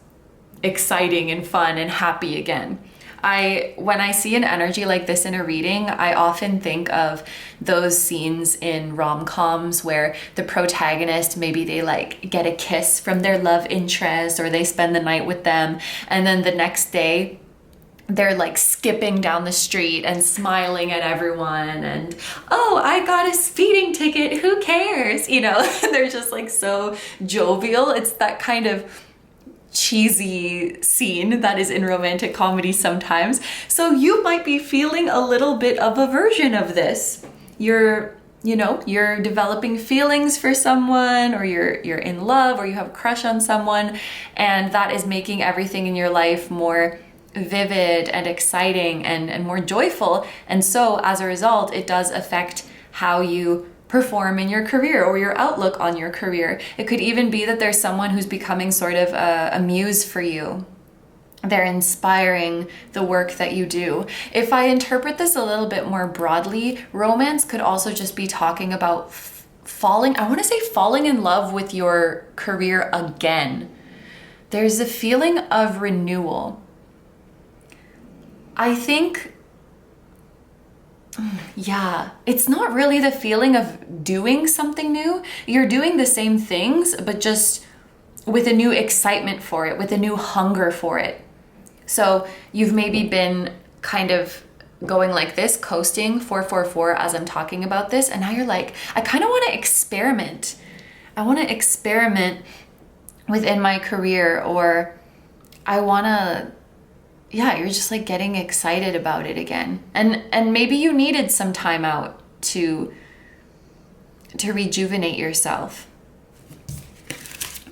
exciting and fun and happy again. When I see an energy like this in a reading, I often think of those scenes in rom-coms where the protagonist, maybe they like get a kiss from their love interest, or they spend the night with them, and then the next day they're like skipping down the street and smiling at everyone, and oh, I got a speeding ticket, who cares? You know, they're just like so jovial. It's that kind of cheesy scene that is in romantic comedy sometimes. So you might be feeling a little bit of a version of this. You're you're developing feelings for someone, or you're in love, or you have a crush on someone, and that is making everything in your life more vivid and exciting and more joyful. And so as a result, it does affect how you perform in your career or your outlook on your career. It could even be that there's someone who's becoming sort of a muse for you. They're inspiring the work that you do. If I interpret this a little bit more broadly, romance could also just be talking about falling in love with your career again. There's a feeling of renewal. I think, it's not really the feeling of doing something new. You're doing the same things, but just with a new excitement for it, with a new hunger for it. So you've maybe been kind of going like this, coasting 444 as I'm talking about this, and now you're like, I kind of want to experiment. I want to experiment within my career, or I want to, you're just like getting excited about it again. And maybe you needed some time out to rejuvenate yourself.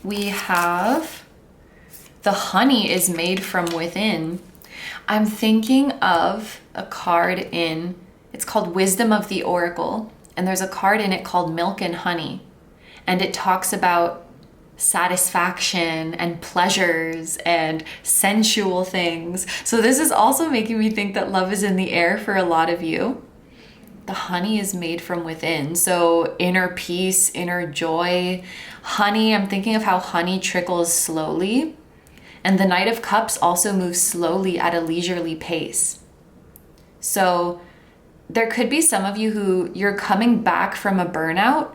We have the honey is made from within. I'm thinking of a card it's called Wisdom of the Oracle, and there's a card in it called Milk and Honey, and it talks about satisfaction and pleasures and sensual things. So this is also making me think that love is in the air for a lot of you. The honey is made from within. So inner peace, inner joy. Honey, I'm thinking of how honey trickles slowly. And the Knight of Cups also moves slowly at a leisurely pace. So there could be some of you who you're coming back from a burnout,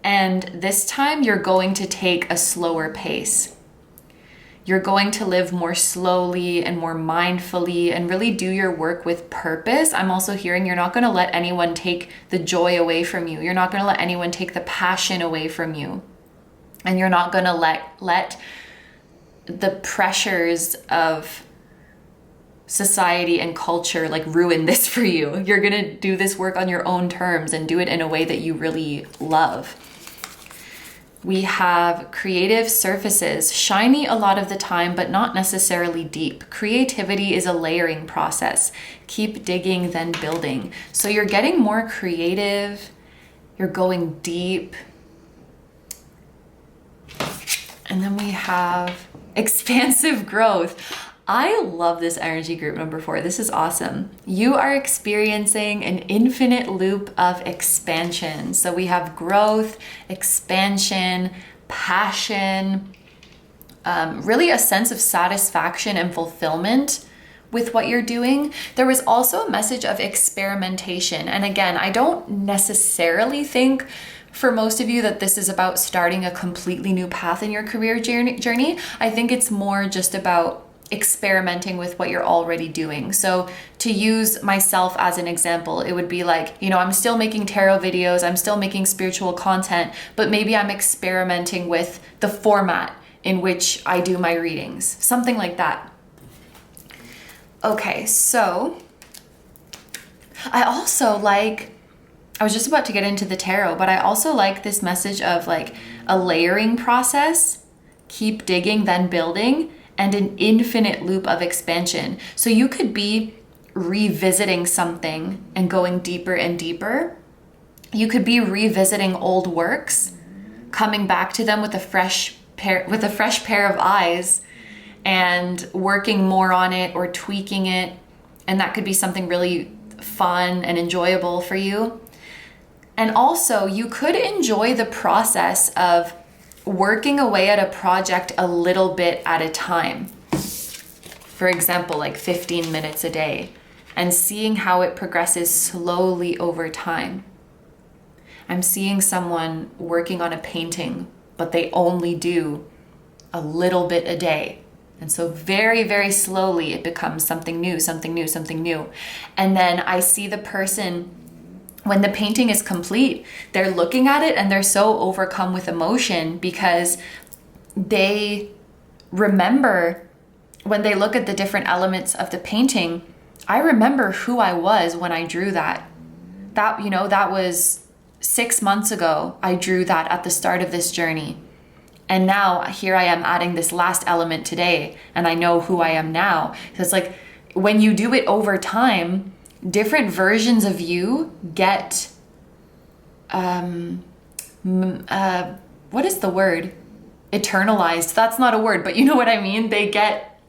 and this time you're going to take a slower pace. You're going to live more slowly and more mindfully and really do your work with purpose. I'm also hearing you're not going to let anyone take the joy away from you. You're not going to let anyone take the passion away from you. And you're not going to let the pressures of society and culture like ruin this for you. You're going to do this work on your own terms and do it in a way that you really love. We have creative surfaces, shiny a lot of the time, but not necessarily deep. Creativity is a layering process. Keep digging, then building. So you're getting more creative, you're going deep. And then we have expansive growth. I love this energy group number 4. This is awesome. You are experiencing an infinite loop of expansion. So we have growth, expansion, passion, really a sense of satisfaction and fulfillment with what you're doing. There was also a message of experimentation. And again, I don't necessarily think for most of you that this is about starting a completely new path in your career journey. I think it's more just about experimenting with what you're already doing. So to use myself as an example, it would be like, I'm still making tarot videos, I'm still making spiritual content, but maybe I'm experimenting with the format in which I do my readings, something like that. Okay, so I was just about to get into the tarot, but I also like this message of like a layering process, keep digging, then building, and an infinite loop of expansion. So you could be revisiting something and going deeper and deeper. You could be revisiting old works, coming back to them with a fresh pair of eyes and working more on it or tweaking it. And that could be something really fun and enjoyable for you. And also, you could enjoy the process of working away at a project a little bit at a time. For example, like 15 minutes a day, and seeing how it progresses slowly over time. I'm seeing someone working on a painting, but they only do a little bit a day. And so very, very slowly it becomes something new, something new, something new. And then I see the person, when the painting is complete, they're looking at it and they're so overcome with emotion because they remember when they look at the different elements of the painting, I remember who I was when I drew that. That was 6 months ago, I drew that at the start of this journey. And now here I am adding this last element today, and I know who I am now. So it's like when you do it over time, different versions of you get, what is the word? Eternalized. That's not a word, but you know what I mean? They get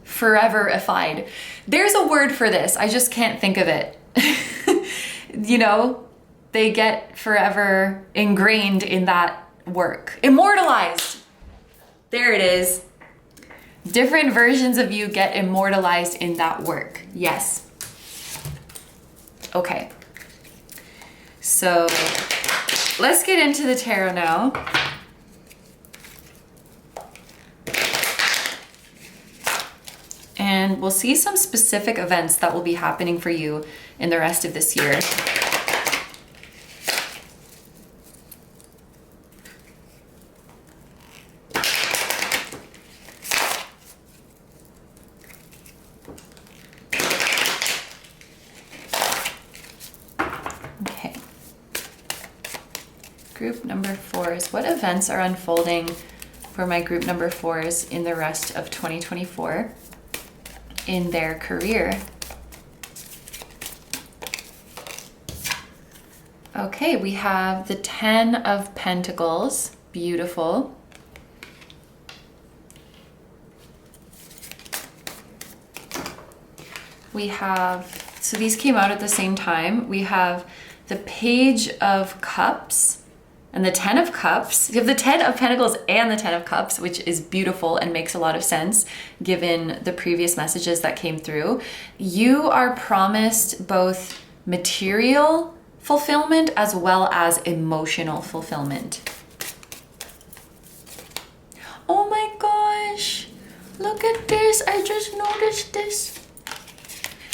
foreverified. There's a word for this. I just can't think of it. You know, they get forever ingrained in that work. Immortalized. There it is. Different versions of you get immortalized in that work. Yes. Okay. So let's get into the tarot now. And we'll see some specific events that will be happening for you in the rest of this year. Okay. Group number 4s. What events are unfolding for my group number 4s in the rest of 2024 in their career? Okay, we have the 10 of Pentacles. Beautiful. We have, so these came out at the same time. We have the Page of Cups and the 10 of Cups. You have the 10 of Pentacles and the 10 of Cups, which is beautiful and makes a lot of sense given the previous messages that came through. You are promised both material fulfillment as well as emotional fulfillment. Oh my gosh, look at this. I just noticed this.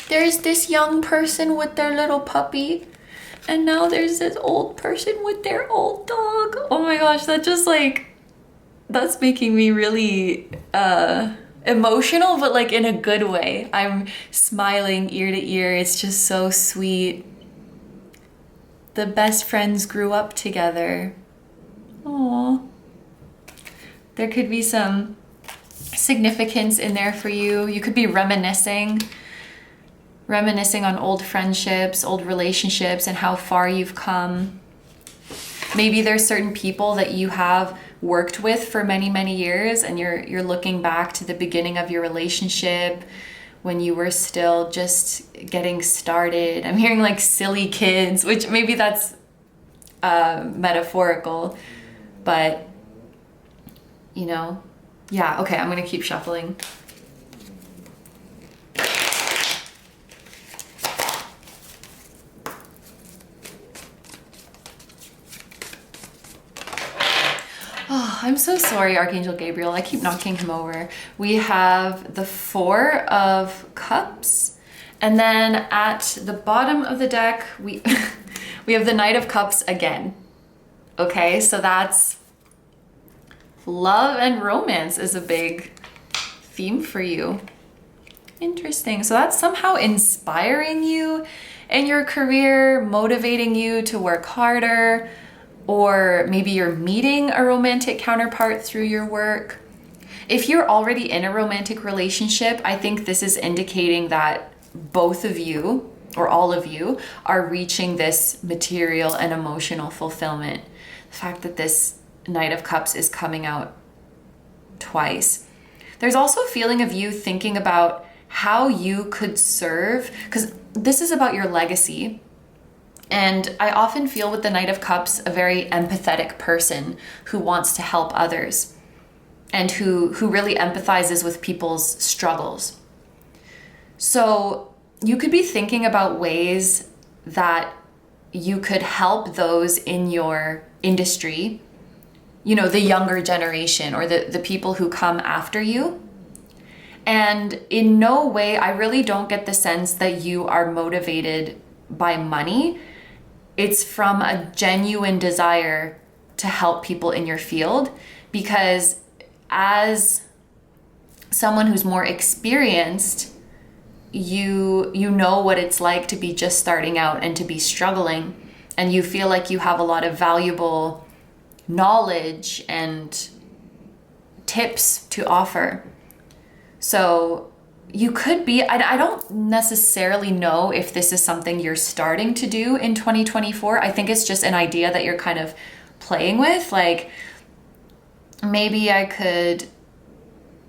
There's this young person with their little puppy, and now there's this old person with their old dog. Oh my gosh, that just like, that's making me really emotional, but like in a good way. I'm smiling ear to ear. It's just so sweet. The best friends grew up together. Aww. There could be some significance in there for you. You could be reminiscing on old friendships, old relationships, and how far you've come. Maybe there's certain people that you have worked with for many, many years, and you're looking back to the beginning of your relationship when you were still just getting started. I'm hearing like silly kids, which maybe that's metaphorical, but you know, yeah, okay, I'm gonna keep shuffling. Oh, I'm so sorry, Archangel Gabriel. I keep knocking him over. We have the 4 of Cups. And then at the bottom of the deck, we have the Knight of Cups again. Okay, so that's love and romance is a big theme for you. Interesting. So that's somehow inspiring you in your career, motivating you to work harder, or maybe you're meeting a romantic counterpart through your work. If you're already in a romantic relationship, I think this is indicating that both of you, or all of you, are reaching this material and emotional fulfillment. The fact that this Knight of Cups is coming out twice. There's also a feeling of you thinking about how you could serve, because this is about your legacy. And I often feel with the Knight of Cups a very empathetic person who wants to help others and who really empathizes with people's struggles. So you could be thinking about ways that you could help those in your industry, you know, the younger generation or the people who come after you. And in no way, I really don't get the sense that you are motivated by money. It's from a genuine desire to help people in your field, because as someone who's more experienced, you know what it's like to be just starting out and to be struggling. and you feel like you have a lot of valuable knowledge and tips to offer. So you could be, I don't necessarily know if this is something you're starting to do in 2024. I think it's just an idea that you're kind of playing with. Like, maybe I could,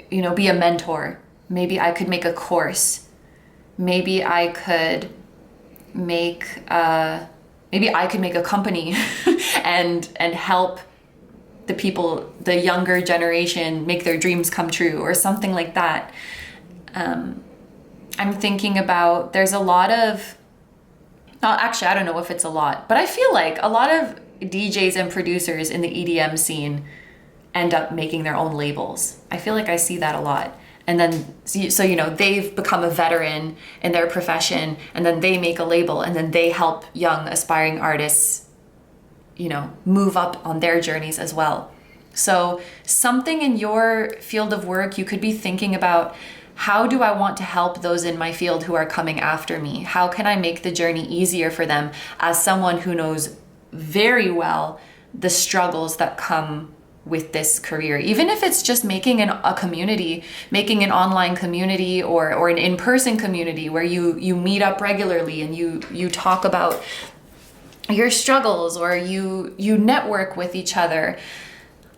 be a mentor. Maybe I could make a course. Maybe I could make a company and help the people, the younger generation, make their dreams come true, or something like that. I'm thinking about, there's a lot of, actually, I don't know if it's a lot, but I feel like a lot of DJs and producers in the EDM scene end up making their own labels. I feel like I see that a lot. And then, so they've become a veteran in their profession, and then they make a label, and then they help young aspiring artists, move up on their journeys as well. So something in your field of work, you could be thinking about, how do I want to help those in my field who are coming after me? How can I make the journey easier for them, as someone who knows very well the struggles that come with this career? Even if it's just making a community, making an online community or an in-person community where you meet up regularly and you talk about your struggles, or you network with each other.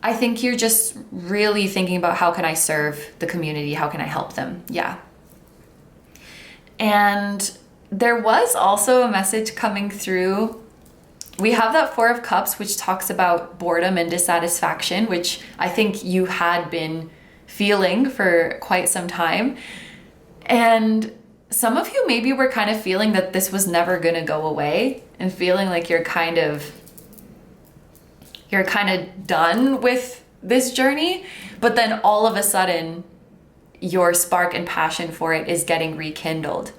I think you're just really thinking about, how can I serve the community? How can I help them? Yeah. And there was also a message coming through. We have that Four of Cups, which talks about boredom and dissatisfaction, which I think you had been feeling for quite some time. And some of you maybe were kind of feeling that this was never going to go away, and feeling like you're kind of done with this journey. But then all of a sudden, your spark and passion for it is getting rekindled.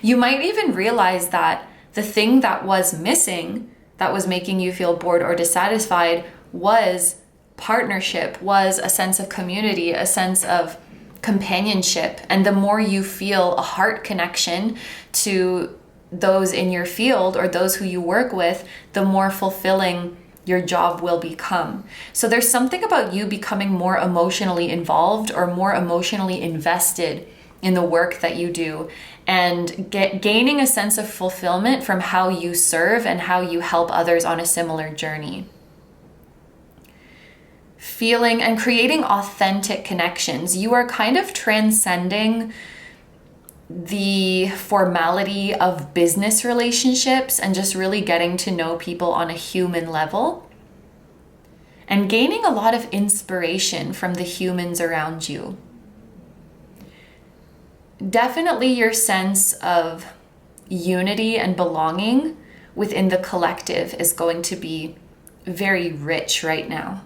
You might even realize that the thing that was missing, that was making you feel bored or dissatisfied, was partnership, was a sense of community, a sense of companionship. And the more you feel a heart connection to those in your field or those who you work with, the more fulfilling your job will become. So there's something about you becoming more emotionally involved or more emotionally invested in the work that you do, and gaining a sense of fulfillment from how you serve and how you help others on a similar journey. Feeling and creating authentic connections. You are kind of transcending the formality of business relationships and just really getting to know people on a human level, and gaining a lot of inspiration from the humans around you. Definitely your sense of unity and belonging within the collective is going to be very rich right now.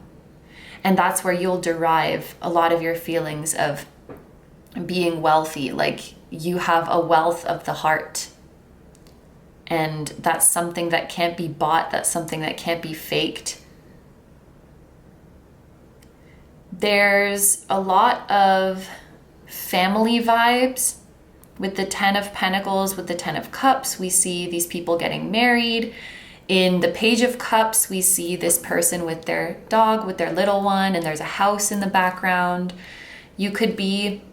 And that's where you'll derive a lot of your feelings of being wealthy. Like, you have a wealth of the heart. And that's something that can't be bought. That's something that can't be faked. There's a lot of family vibes with the 10 of Pentacles, with the 10 of Cups. We see these people getting married. In the Page of Cups, we see this person with their dog, with their little one, and there's a house in the background. You could be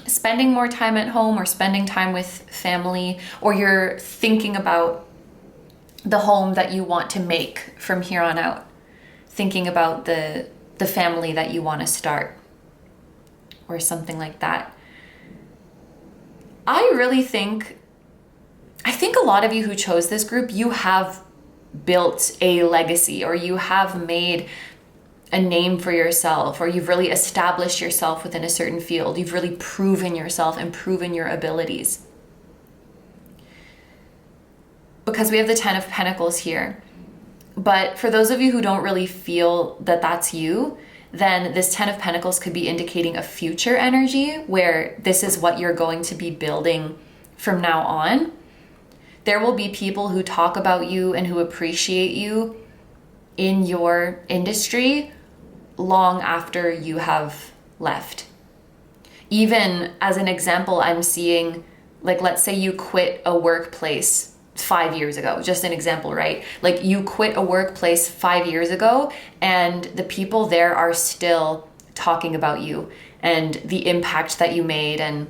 spending more time at home or spending time with family, or you're thinking about the home that you want to make from here on out, thinking about the family that you want to start, or something like that. I think a lot of you who chose this group, you have built a legacy, or you have made a name for yourself, or you've really established yourself within a certain field. You've really proven yourself and proven your abilities. Because we have the 10 of Pentacles here. But for those of you who don't really feel that that's you, then this 10 of Pentacles could be indicating a future energy where this is what you're going to be building from now on. There will be people who talk about you and who appreciate you in your industry long after you have left. Even as an example, I'm seeing, like, let's say you quit a workplace 5 years ago, just an example, right? Like you quit a workplace 5 years ago and the people there are still talking about you and the impact that you made and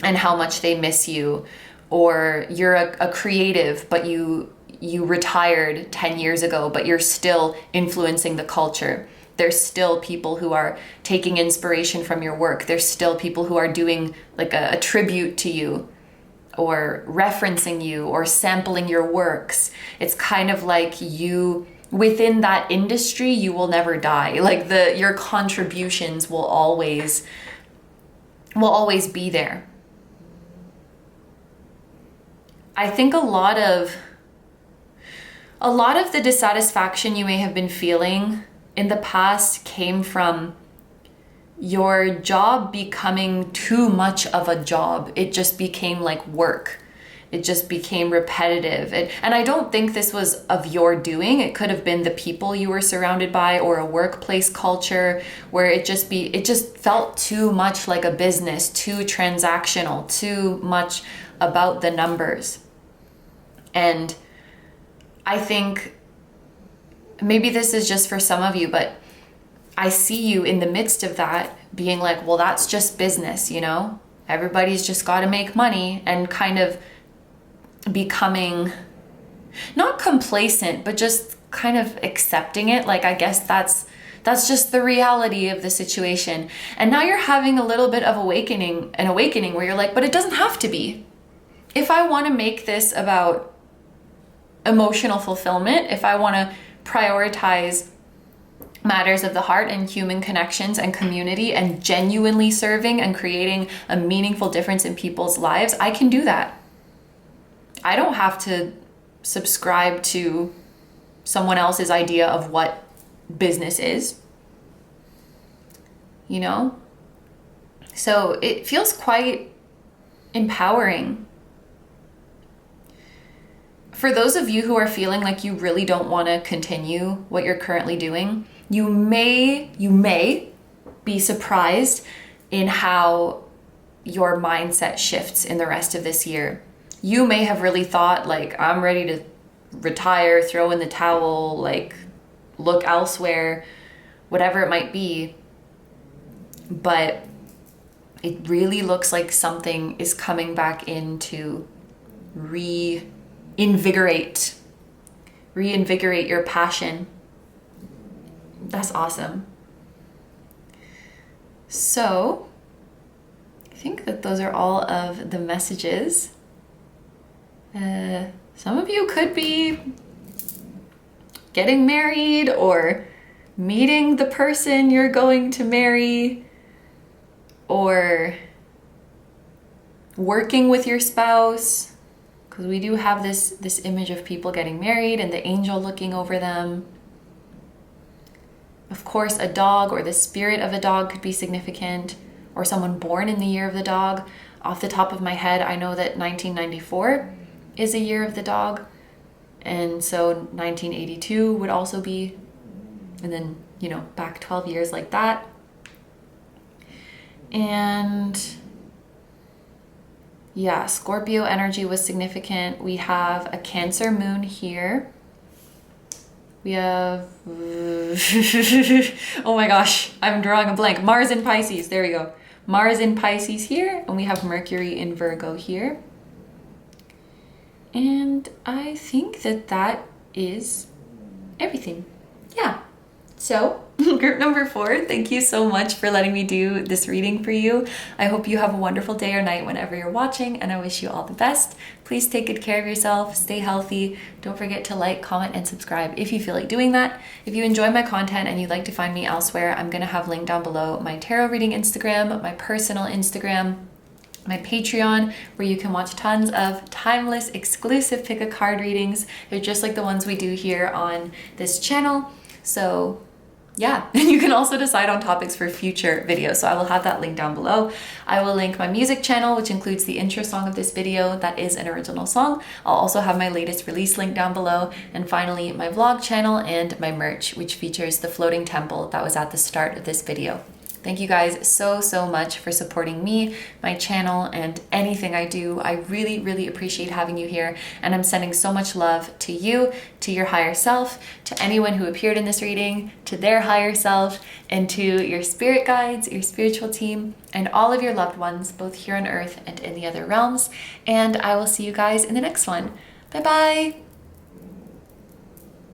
how much they miss you. Or you're a creative, but you retired 10 years ago, but you're still influencing the culture. There's still people who are taking inspiration from your work. There's still people who are doing like a tribute to you or referencing you or sampling your works. It's kind of like you, within that industry, you will never die. Like your contributions will always be there. I think a lot of the dissatisfaction you may have been feeling in the past came from your job becoming too much of a job. It just became like work. It just became repetitive. And I don't think this was of your doing. It could have been the people you were surrounded by or a workplace culture where it just felt too much like a business, too transactional, too much about the numbers. And I think maybe this is just for some of you, but I see you in the midst of that being like, well, that's just business, you know? Everybody's just got to make money, and kind of becoming not complacent, but just kind of accepting it. Like, I guess that's just the reality of the situation. And now you're having a little bit of an awakening where you're like, but it doesn't have to be. If I want to make this about emotional fulfillment, if I want to prioritize matters of the heart and human connections and community and genuinely serving and creating a meaningful difference in people's lives, I can do that. I don't have to subscribe to someone else's idea of what business is, you know? So it feels quite empowering. For those of you who are feeling like you really don't want to continue what you're currently doing, you may be surprised in how your mindset shifts in the rest of this year. You may have really thought like, I'm ready to retire, throw in the towel, like look elsewhere, whatever it might be. But it really looks like something is coming back in to reinvigorate your passion. That's awesome. So I think that those are all of the messages. Some of you could be getting married or meeting the person you're going to marry, or working with your spouse, because we do have this image of people getting married and the angel looking over them. Of course, a dog or the spirit of a dog could be significant, or someone born in the year of the dog. Off the top of my head, I know that 1994 is a year of the dog, and so 1982 would also be, and then, you know, back 12 years like that. And yeah, Scorpio energy was significant. We have a Cancer moon here. We have, oh my gosh, I'm drawing a blank. Mars in Pisces, there we go. Mars in Pisces here, and we have Mercury in Virgo here. And I think that is everything. Yeah. So group number 4, thank you so much for letting me do this reading for you. I hope you have a wonderful day or night whenever you're watching, and I wish you all the best. Please take good care of yourself, stay healthy. Don't forget to like, comment, and subscribe if you feel like doing that. If you enjoy my content and you'd like to find me elsewhere, I'm gonna have linked down below my tarot reading Instagram, my personal Instagram, my Patreon, where you can watch tons of timeless, exclusive pick a card readings. They're just like the ones we do here on this channel. So yeah, and you can also decide on topics for future videos. So I will have that link down below. I will link my music channel, which includes the intro song of this video. That is an original song. I'll also have my latest release link down below. And finally, my vlog channel and my merch, which features the floating temple that was at the start of this video. Thank you guys so much for supporting me, my channel, and anything I do. I really appreciate having you here, and I'm sending so much love to you, to your higher self, to anyone who appeared in this reading, to their higher self, and to your spirit guides, your spiritual team, and all of your loved ones, both here on earth and in the other realms. And I will see you guys in the next one. Bye bye!